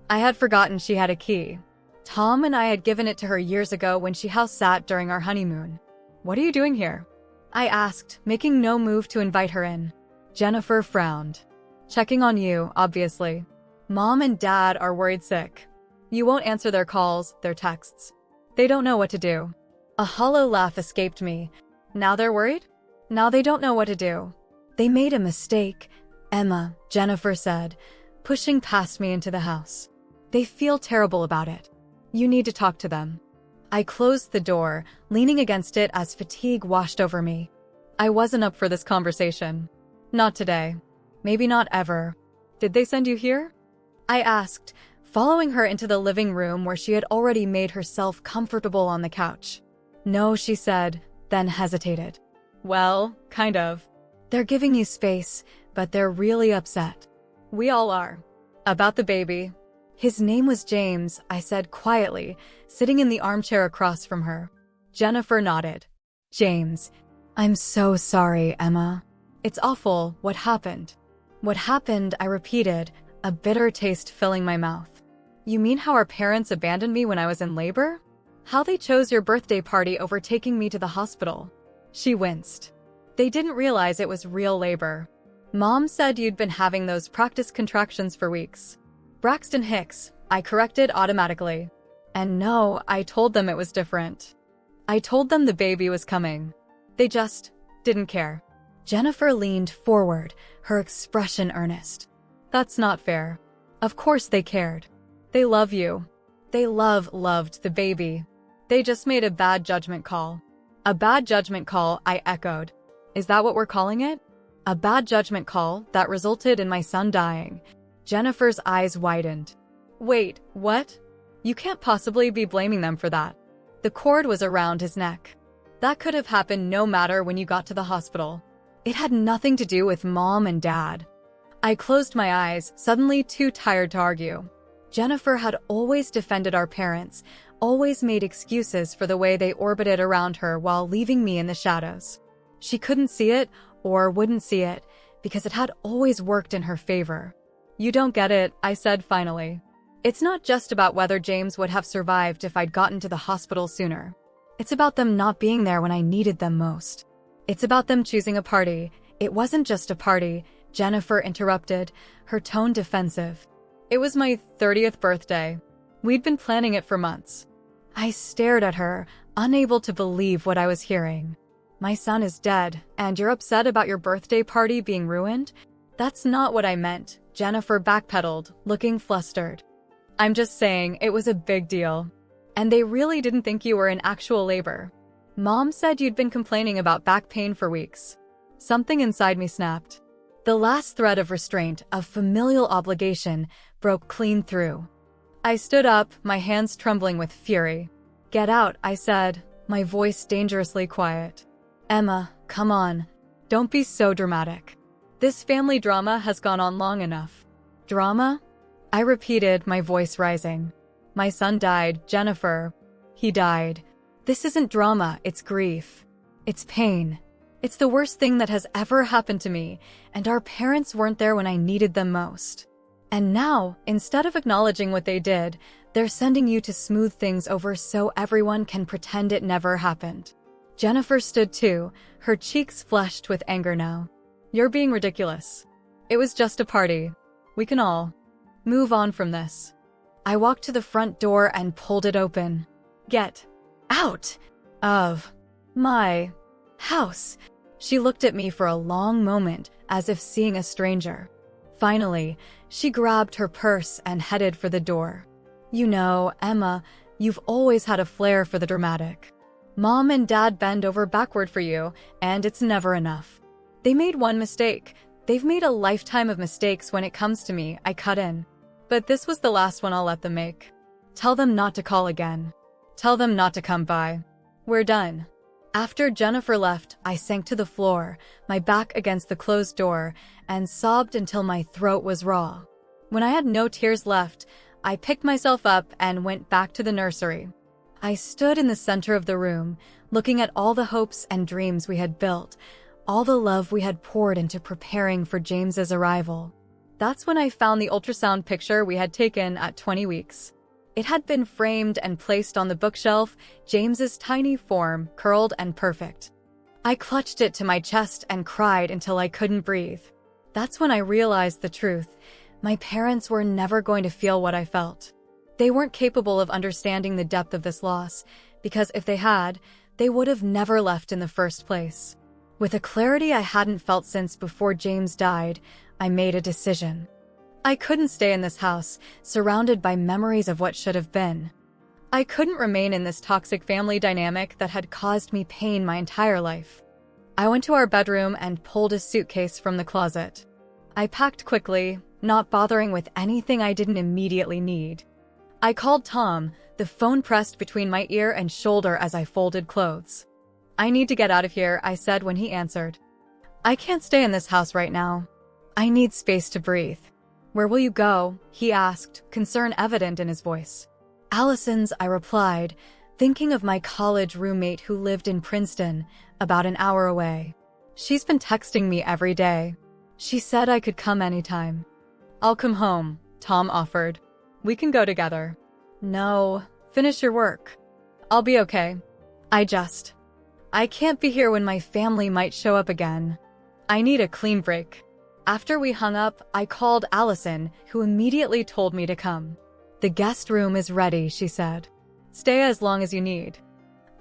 I had forgotten she had a key. Tom and I had given it to her years ago when she house-sat during our honeymoon. "What are you doing here?" I asked, making no move to invite her in. Jennifer frowned. "Checking on you, obviously. Mom and Dad are worried sick. You won't answer their calls, their texts. They don't know what to do." A hollow laugh escaped me. "Now they're worried? Now they don't know what to do. They made a mistake, Emma," Jennifer said. pushing past me into the house. They feel terrible about it. You need to talk to them. I closed the door, leaning against it as fatigue washed over me. I wasn't up for this conversation. Not today. Maybe not ever. Did they send you here? I asked, following her into the living room where she had already made herself comfortable on the couch. No, she said, then hesitated. Well, kind of. They're giving you space, but they're really upset. We all are. About the baby. His name was James, I said quietly, sitting in the armchair across from her. Jennifer nodded. James. I'm so sorry, Emma. It's awful. What happened? What happened, I repeated, a bitter taste filling my mouth. You mean how our parents abandoned me when I was in labor? How they chose your birthday party over taking me to the hospital? She winced. They didn't realize it was real labor. Mom said you'd been having those practice contractions for weeks. Braxton Hicks, I corrected automatically. And no, I told them it was different. I told them the baby was coming. They just didn't care. Jennifer leaned forward, her expression earnest. That's not fair. Of course they cared. They love you. They loved the baby. They just made a bad judgment call. A bad judgment call, I echoed. Is that what we're calling it? A bad judgment call that resulted in my son dying. Jennifer's eyes widened. Wait, what? You can't possibly be blaming them for that. The cord was around his neck. That could have happened no matter when you got to the hospital. It had nothing to do with Mom and Dad. I closed my eyes, suddenly too tired to argue. Jennifer had always defended our parents, always made excuses for the way they orbited around her while leaving me in the shadows. She couldn't see it, or wouldn't see it, because it had always worked in her favor. You don't get it, I said finally. It's not just about whether James would have survived if I'd gotten to the hospital sooner. It's about them not being there when I needed them most. It's about them choosing a party. It wasn't just a party, Jennifer interrupted, her tone defensive. It was my 30th birthday. We'd been planning it for months. I stared at her, unable to believe what I was hearing. My son is dead, and you're upset about your birthday party being ruined? That's not what I meant, Jennifer backpedaled, looking flustered. I'm just saying it was a big deal. And they really didn't think you were in actual labor. Mom said you'd been complaining about back pain for weeks. Something inside me snapped. The last thread of restraint, of familial obligation, broke clean through. I stood up, my hands trembling with fury. Get out, I said, my voice dangerously quiet. Emma, come on. Don't be so dramatic. This family drama has gone on long enough. Drama? I repeated, my voice rising. My son died, Jennifer. He died. This isn't drama, it's grief. It's pain. It's the worst thing that has ever happened to me, and our parents weren't there when I needed them most. And now, instead of acknowledging what they did, they're sending you to smooth things over so everyone can pretend it never happened. Jennifer stood too, her cheeks flushed with anger now. You're being ridiculous. It was just a party. We can all move on from this. I walked to the front door and pulled it open. Get out of my house. She looked at me for a long moment, as if seeing a stranger. Finally, she grabbed her purse and headed for the door. You know, Emma, you've always had a flair for the dramatic. Mom and Dad bend over backward for you, and it's never enough. They made one mistake. They've made a lifetime of mistakes when it comes to me, I cut in. But this was the last one I'll let them make. Tell them not to call again. Tell them not to come by. We're done. After Jennifer left, I sank to the floor, my back against the closed door, and sobbed until my throat was raw. When I had no tears left, I picked myself up and went back to the nursery. I stood in the center of the room, looking at all the hopes and dreams we had built, all the love we had poured into preparing for James's arrival. That's when I found the ultrasound picture we had taken at 20 weeks. It had been framed and placed on the bookshelf, James's tiny form, curled and perfect. I clutched it to my chest and cried until I couldn't breathe. That's when I realized the truth. My parents were never going to feel what I felt. They weren't capable of understanding the depth of this loss, because if they had, they would have never left in the first place. With a clarity I hadn't felt since before James died, I made a decision. I couldn't stay in this house, surrounded by memories of what should have been. I couldn't remain in this toxic family dynamic that had caused me pain my entire life. I went to our bedroom and pulled a suitcase from the closet. I packed quickly, not bothering with anything I didn't immediately need. I called Tom, the phone pressed between my ear and shoulder as I folded clothes. "I need to get out of here," I said when he answered. "I can't stay in this house right now. I need space to breathe." "Where will you go?" he asked, concern evident in his voice. "Allison's," I replied, thinking of my college roommate who lived in Princeton, about an hour away. "She's been texting me every day. She said I could come anytime." "I'll come home," Tom offered. "We can go together." "No, finish your work. I'll be okay. I can't be here when my family might show up again. I need a clean break." After we hung up, I called Allison, who immediately told me to come. "The guest room is ready," she said. "Stay as long as you need."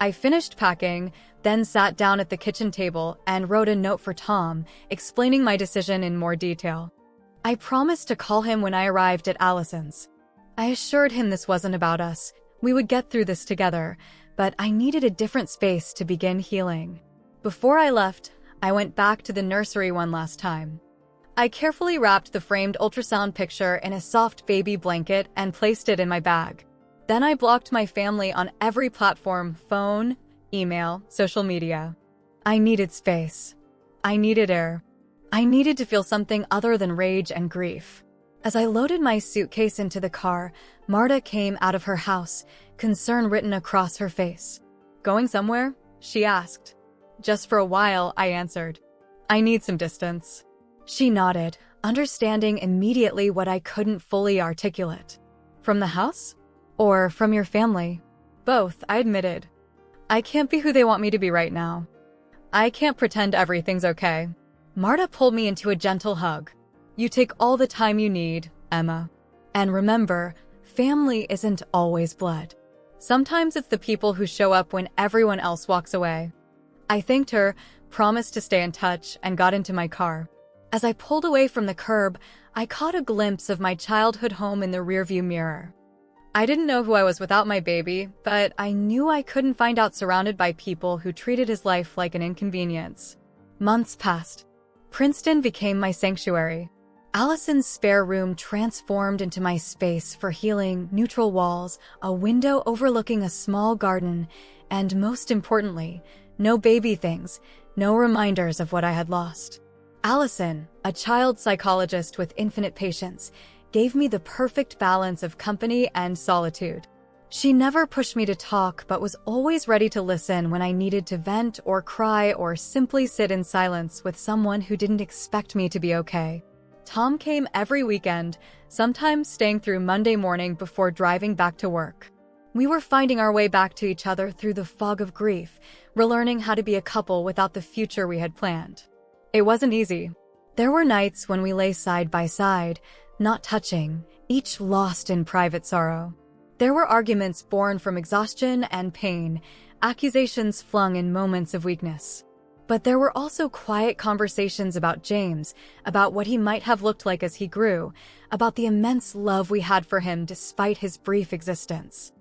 I finished packing, then sat down at the kitchen table and wrote a note for Tom, explaining my decision in more detail. I promised to call him when I arrived at Allison's. I assured him this wasn't about us. We would get through this together, but I needed a different space to begin healing. Before I left, I went back to the nursery one last time. I carefully wrapped the framed ultrasound picture in a soft baby blanket and placed it in my bag. Then I blocked my family on every platform: phone, email, social media. I needed space. I needed air. I needed to feel something other than rage and grief. As I loaded my suitcase into the car, Marta came out of her house, concern written across her face. "Going somewhere?" she asked. "Just for a while," I answered. "I need some distance." She nodded, understanding immediately what I couldn't fully articulate. "From the house? Or from your family?" "Both," I admitted. "I can't be who they want me to be right now. I can't pretend everything's okay." Marta pulled me into a gentle hug. "You take all the time you need, Emma. And remember, family isn't always blood. Sometimes it's the people who show up when everyone else walks away." I thanked her, promised to stay in touch, and got into my car. As I pulled away from the curb, I caught a glimpse of my childhood home in the rearview mirror. I didn't know who I was without my baby, but I knew I couldn't find out surrounded by people who treated his life like an inconvenience. Months passed. Princeton became my sanctuary. Allison's spare room transformed into my space for healing: neutral walls, a window overlooking a small garden, and most importantly, no baby things, no reminders of what I had lost. Allison, a child psychologist with infinite patience, gave me the perfect balance of company and solitude. She never pushed me to talk, but was always ready to listen when I needed to vent or cry or simply sit in silence with someone who didn't expect me to be okay. Tom came every weekend, sometimes staying through Monday morning before driving back to work. We were finding our way back to each other through the fog of grief, relearning how to be a couple without the future we had planned. It wasn't easy. There were nights when we lay side by side, not touching, each lost in private sorrow. There were arguments born from exhaustion and pain, accusations flung in moments of weakness. But there were also quiet conversations about James, about what he might have looked like as he grew, about the immense love we had for him despite his brief existence.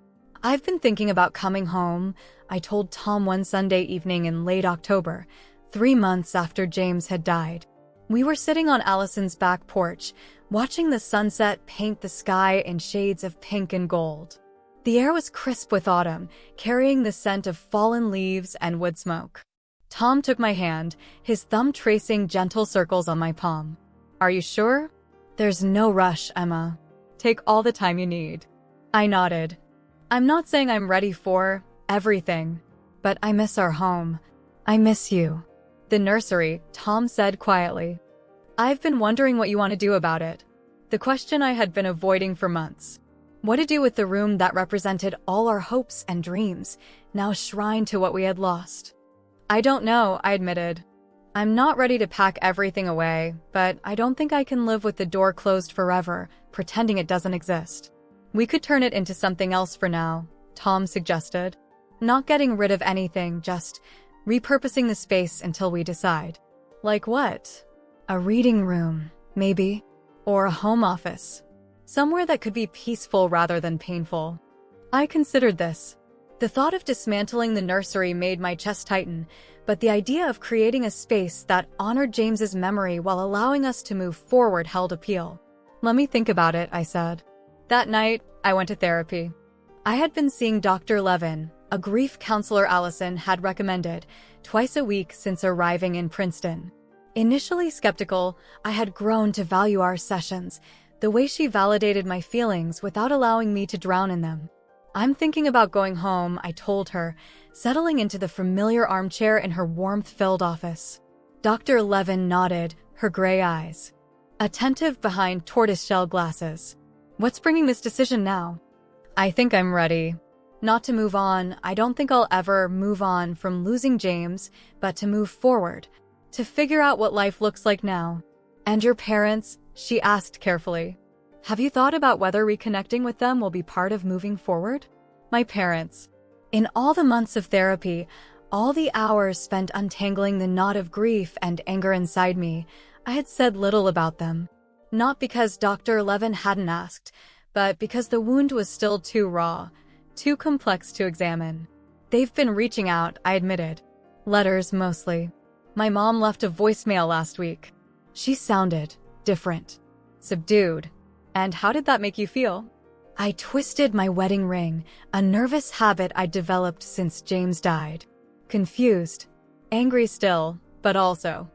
"I've been thinking about coming home," I told Tom one Sunday evening in late October, 3 months after James had died. We were sitting on Allison's back porch, watching the sunset paint the sky in shades of pink and gold. The air was crisp with autumn, carrying the scent of fallen leaves and wood smoke. Tom took my hand, his thumb tracing gentle circles on my palm. "Are you sure?" "There's no rush, Emma. Take all the time you need." I nodded. "I'm not saying I'm ready for everything, but I miss our home. I miss you." "The nursery," Tom said quietly. "I've been wondering what you want to do about it." The question I had been avoiding for months. What to do with the room that represented all our hopes and dreams, now shrined to what we had lost. "I don't know," I admitted. "I'm not ready to pack everything away, but I don't think I can live with the door closed forever, pretending it doesn't exist." "We could turn it into something else for now," Tom suggested. "Not getting rid of anything, just repurposing the space until we decide." "Like what?" "A reading room, maybe." or a home office. Somewhere that could be peaceful rather than painful. I considered this. The thought of dismantling the nursery made my chest tighten, but the idea of creating a space that honored James's memory while allowing us to move forward held appeal. "Let me think about it," I said. That night, I went to therapy. I had been seeing Dr. Levin, a grief counselor Allison had recommended, twice a week since arriving in Princeton. Initially skeptical, I had grown to value our sessions, the way she validated my feelings without allowing me to drown in them. "I'm thinking about going home," I told her, settling into the familiar armchair in her warmth-filled office. Dr. Levin nodded, her gray eyes attentive behind tortoiseshell glasses. "What's bringing this decision now?" "I think I'm ready. Not to move on, I don't think I'll ever move on from losing James, but to move forward, to figure out what life looks like now." "And your parents?" she asked carefully. "Have you thought about whether reconnecting with them will be part of moving forward?" My parents. In all the months of therapy, all the hours spent untangling the knot of grief and anger inside me, I had said little about them. Not because Dr. Levin hadn't asked, but because the wound was still too raw, too complex to examine. "They've been reaching out," I admitted. "Letters, mostly. My mom left a voicemail last week." She sounded different, subdued. "And how did that make you feel?" I twisted my wedding ring, a nervous habit I'd developed since James died. Confused. Angry still, but also,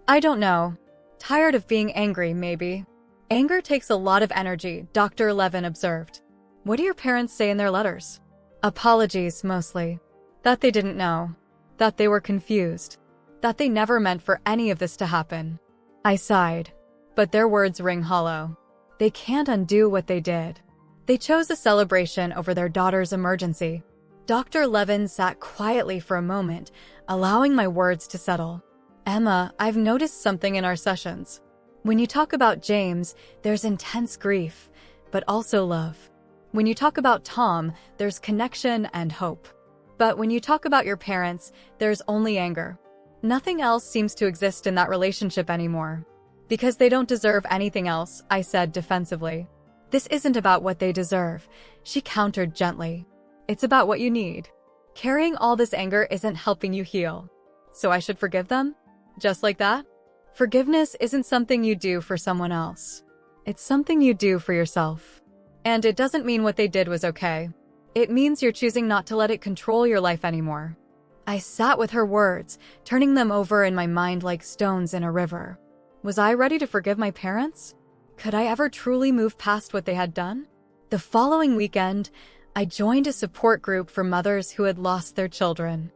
I don't know. Tired of being angry, maybe. "Anger takes a lot of energy," Dr. Levin observed. "What do your parents say in their letters?" "Apologies, mostly. That they didn't know. That they were confused. That they never meant for any of this to happen." I sighed. But their words ring hollow. They can't undo what they did. They chose a celebration over their daughter's emergency. Dr. Levin sat quietly for a moment, allowing my words to settle. "Emma, I've noticed something in our sessions. When you talk about James, there's intense grief, but also love. When you talk about Tom, there's connection and hope. But when you talk about your parents, there's only anger. Nothing else seems to exist in that relationship anymore." "Because they don't deserve anything else," I said defensively. "This isn't about what they deserve," she countered gently. "It's about what you need. Carrying all this anger isn't helping you heal. So I should forgive them? Just like that?" Forgiveness isn't something you do for someone else. It's something you do for yourself. And it doesn't mean what they did was okay. It means you're choosing not to let it control your life anymore. I sat with her words, turning them over in my mind like stones in a river. Was I ready to forgive my parents? Could I ever truly move past what they had done? The following weekend, I joined a support group for mothers who had lost their children.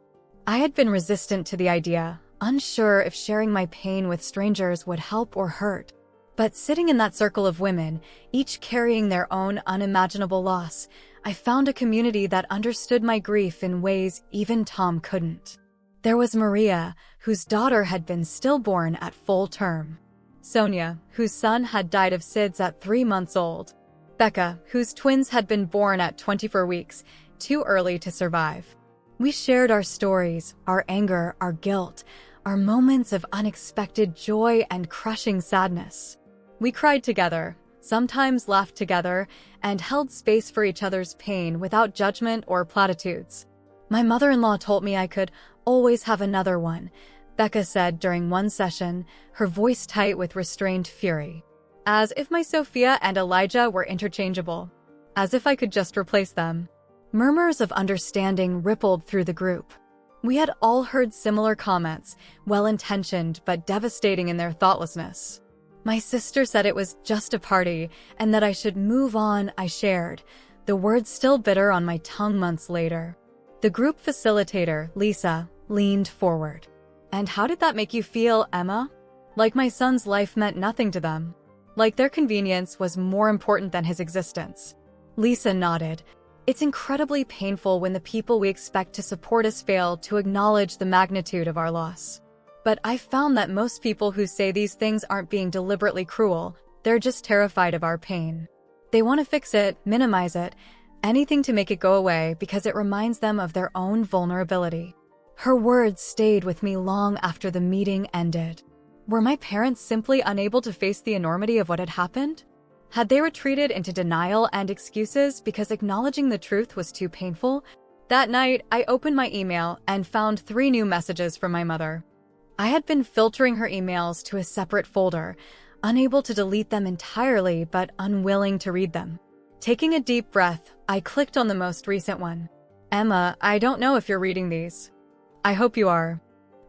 I had been resistant to the idea, unsure if sharing my pain with strangers would help or hurt. But sitting in that circle of women, each carrying their own unimaginable loss, I found a community that understood my grief in ways even Tom couldn't. There was Maria, whose daughter had been stillborn at full term. Sonia, whose son had died of SIDS at 3 months old. Becca, whose twins had been born at 24 weeks, too early to survive. We shared our stories, our anger, our guilt, our moments of unexpected joy and crushing sadness. We cried together, sometimes laughed together, and held space for each other's pain without judgment or platitudes. "My mother-in-law told me I could always have another one," Becca said during one session, her voice tight with restrained fury. As if my Sophia and Elijah were interchangeable. As if I could just replace them. Murmurs of understanding rippled through the group. We had all heard similar comments, well-intentioned but devastating in their thoughtlessness. My sister said it was just a party and that I should move on, I shared, the words still bitter on my tongue months later. The group facilitator, Lisa, leaned forward. "And how did that make you feel, Emma?" Like my son's life meant nothing to them. Like their convenience was more important than his existence. Lisa nodded. "It's incredibly painful when the people we expect to support us fail to acknowledge the magnitude of our loss. But I've found that most people who say these things aren't being deliberately cruel, they're just terrified of our pain. They want to fix it, minimize it, anything to make it go away because it reminds them of their own vulnerability." Her words stayed with me long after the meeting ended. Were my parents simply unable to face the enormity of what had happened? Had they retreated into denial and excuses because acknowledging the truth was too painful? That night, I opened my email and found 3 new messages from my mother. I had been filtering her emails to a separate folder, unable to delete them entirely but unwilling to read them. Taking a deep breath, I clicked on the most recent one. Emma, I don't know if you're reading these. I hope you are.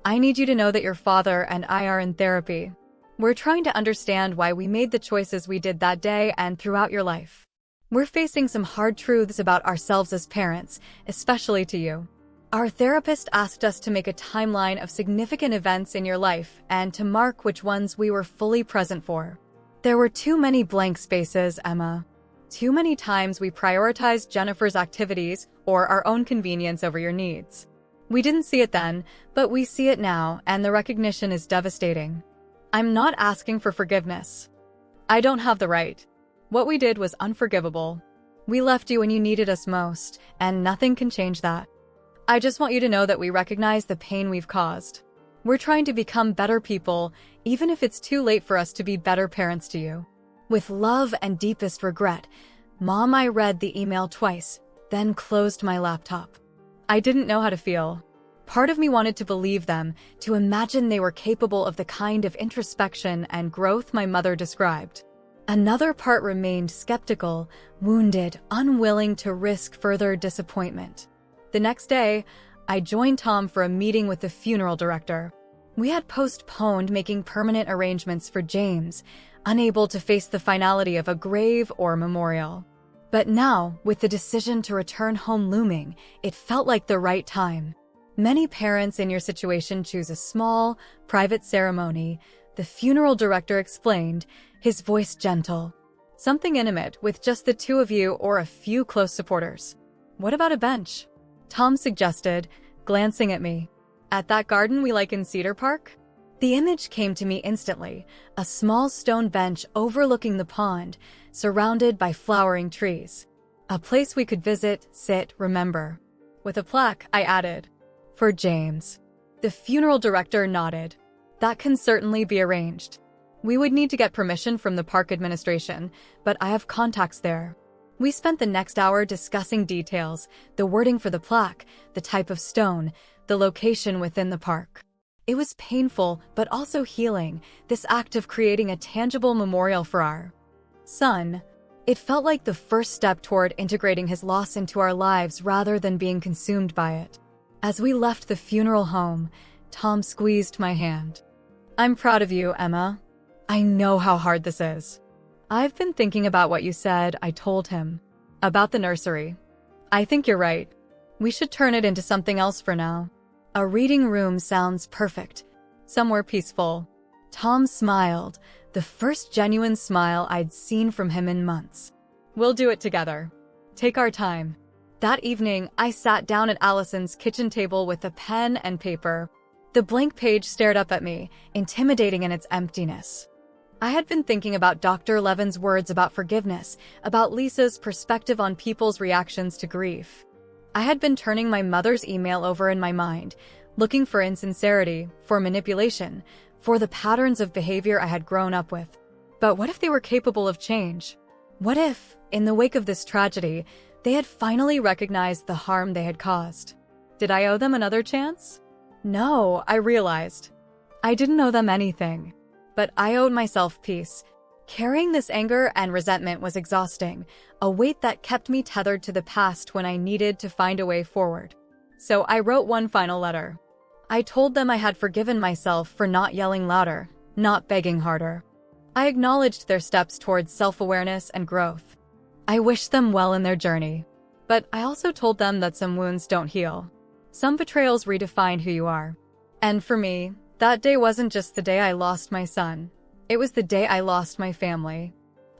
I need you to know that your father and I are in therapy. We're trying to understand why we made the choices we did that day and throughout your life. We're facing some hard truths about ourselves as parents, especially to you. Our therapist asked us to make a timeline of significant events in your life and to mark which ones we were fully present for. There were too many blank spaces, Emma. Too many times we prioritized Jennifer's activities or our own convenience over your needs. We didn't see it then, but we see it now, and the recognition is devastating. I'm not asking for forgiveness. I don't have the right. What we did was unforgivable. We left you when you needed us most, and nothing can change that. I just want you to know that we recognize the pain we've caused. We're trying to become better people, even if it's too late for us to be better parents to you. With love and deepest regret, Mom. I read the email twice, then closed my laptop. I didn't know how to feel. Part of me wanted to believe them, to imagine they were capable of the kind of introspection and growth my mother described. Another part remained skeptical, wounded, unwilling to risk further disappointment. The next day, I joined Tom for a meeting with the funeral director. We had postponed making permanent arrangements for James, unable to face the finality of a grave or memorial. But now, with the decision to return home looming, it felt like the right time. Many parents in your situation choose a small, private ceremony, the funeral director explained, his voice gentle. Something intimate with just the 2 of you or a few close supporters. What about a bench? Tom suggested, glancing at me. At that garden we like in Cedar Park? The image came to me instantly, a small stone bench overlooking the pond, surrounded by flowering trees. A place we could visit, sit, remember. With a plaque, I added, "For James." The funeral director nodded. That can certainly be arranged. We would need to get permission from the park administration, but I have contacts there. We spent the next hour discussing details, the wording for the plaque, the type of stone, the location within the park. It was painful, but also healing, this act of creating a tangible memorial for our son. It felt like the first step toward integrating his loss into our lives rather than being consumed by it. As we left the funeral home, Tom squeezed my hand. I'm proud of you, Emma. I know how hard this is. I've been thinking about what you said, I told him. About the nursery. I think you're right. We should turn it into something else for now. A reading room sounds perfect. Somewhere peaceful. Tom smiled, the first genuine smile I'd seen from him in months. We'll do it together. Take our time. That evening, I sat down at Allison's kitchen table with a pen and paper. The blank page stared up at me, intimidating in its emptiness. I had been thinking about Dr. Levin's words about forgiveness, about Lisa's perspective on people's reactions to grief. I had been turning my mother's email over in my mind, looking for insincerity, for manipulation, for the patterns of behavior I had grown up with. But what if they were capable of change? What if, in the wake of this tragedy, they had finally recognized the harm they had caused? Did I owe them another chance? No, I realized. I didn't owe them anything. But I owed myself peace. Carrying this anger and resentment was exhausting, a weight that kept me tethered to the past when I needed to find a way forward. So I wrote one final letter. I told them I had forgiven myself for not yelling louder, not begging harder. I acknowledged their steps towards self-awareness and growth. I wished them well in their journey. But I also told them that some wounds don't heal. Some betrayals redefine who you are. And for me, that day wasn't just the day I lost my son. It was the day I lost my family.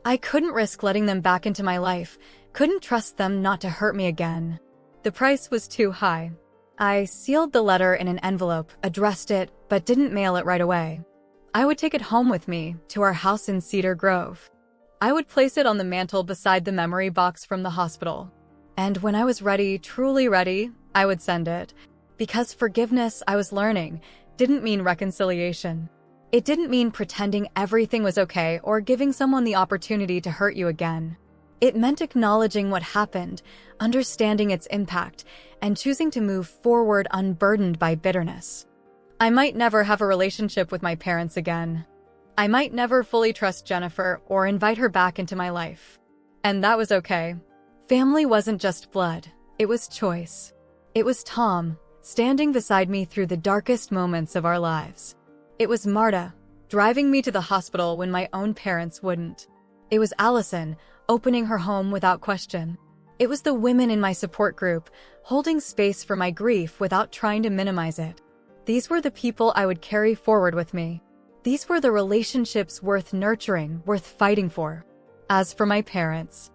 I couldn't risk letting them back into my life, couldn't trust them not to hurt me again. The price was too high. I sealed the letter in an envelope, addressed it, but didn't mail it right away. I would take it home with me, to our house in Cedar Grove. I would place it on the mantle beside the memory box from the hospital. And when I was ready, truly ready, I would send it. Because forgiveness, I was learning, didn't mean reconciliation. It didn't mean pretending everything was okay or giving someone the opportunity to hurt you again. It meant acknowledging what happened, understanding its impact, and choosing to move forward unburdened by bitterness. I might never have a relationship with my parents again. I might never fully trust Jennifer or invite her back into my life. And that was okay. Family wasn't just blood, it was choice. It was Tom, standing beside me through the darkest moments of our lives. It was Marta, driving me to the hospital when my own parents wouldn't. It was Allison, opening her home without question. It was the women in my support group, holding space for my grief without trying to minimize it. These were the people I would carry forward with me. These were the relationships worth nurturing, worth fighting for. As for my parents,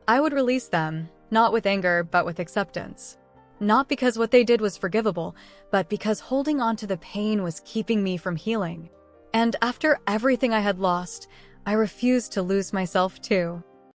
I would release them, not with anger, but with acceptance. Not because what they did was forgivable, but because holding on to the pain was keeping me from healing. And after everything I had lost, I refused to lose myself too.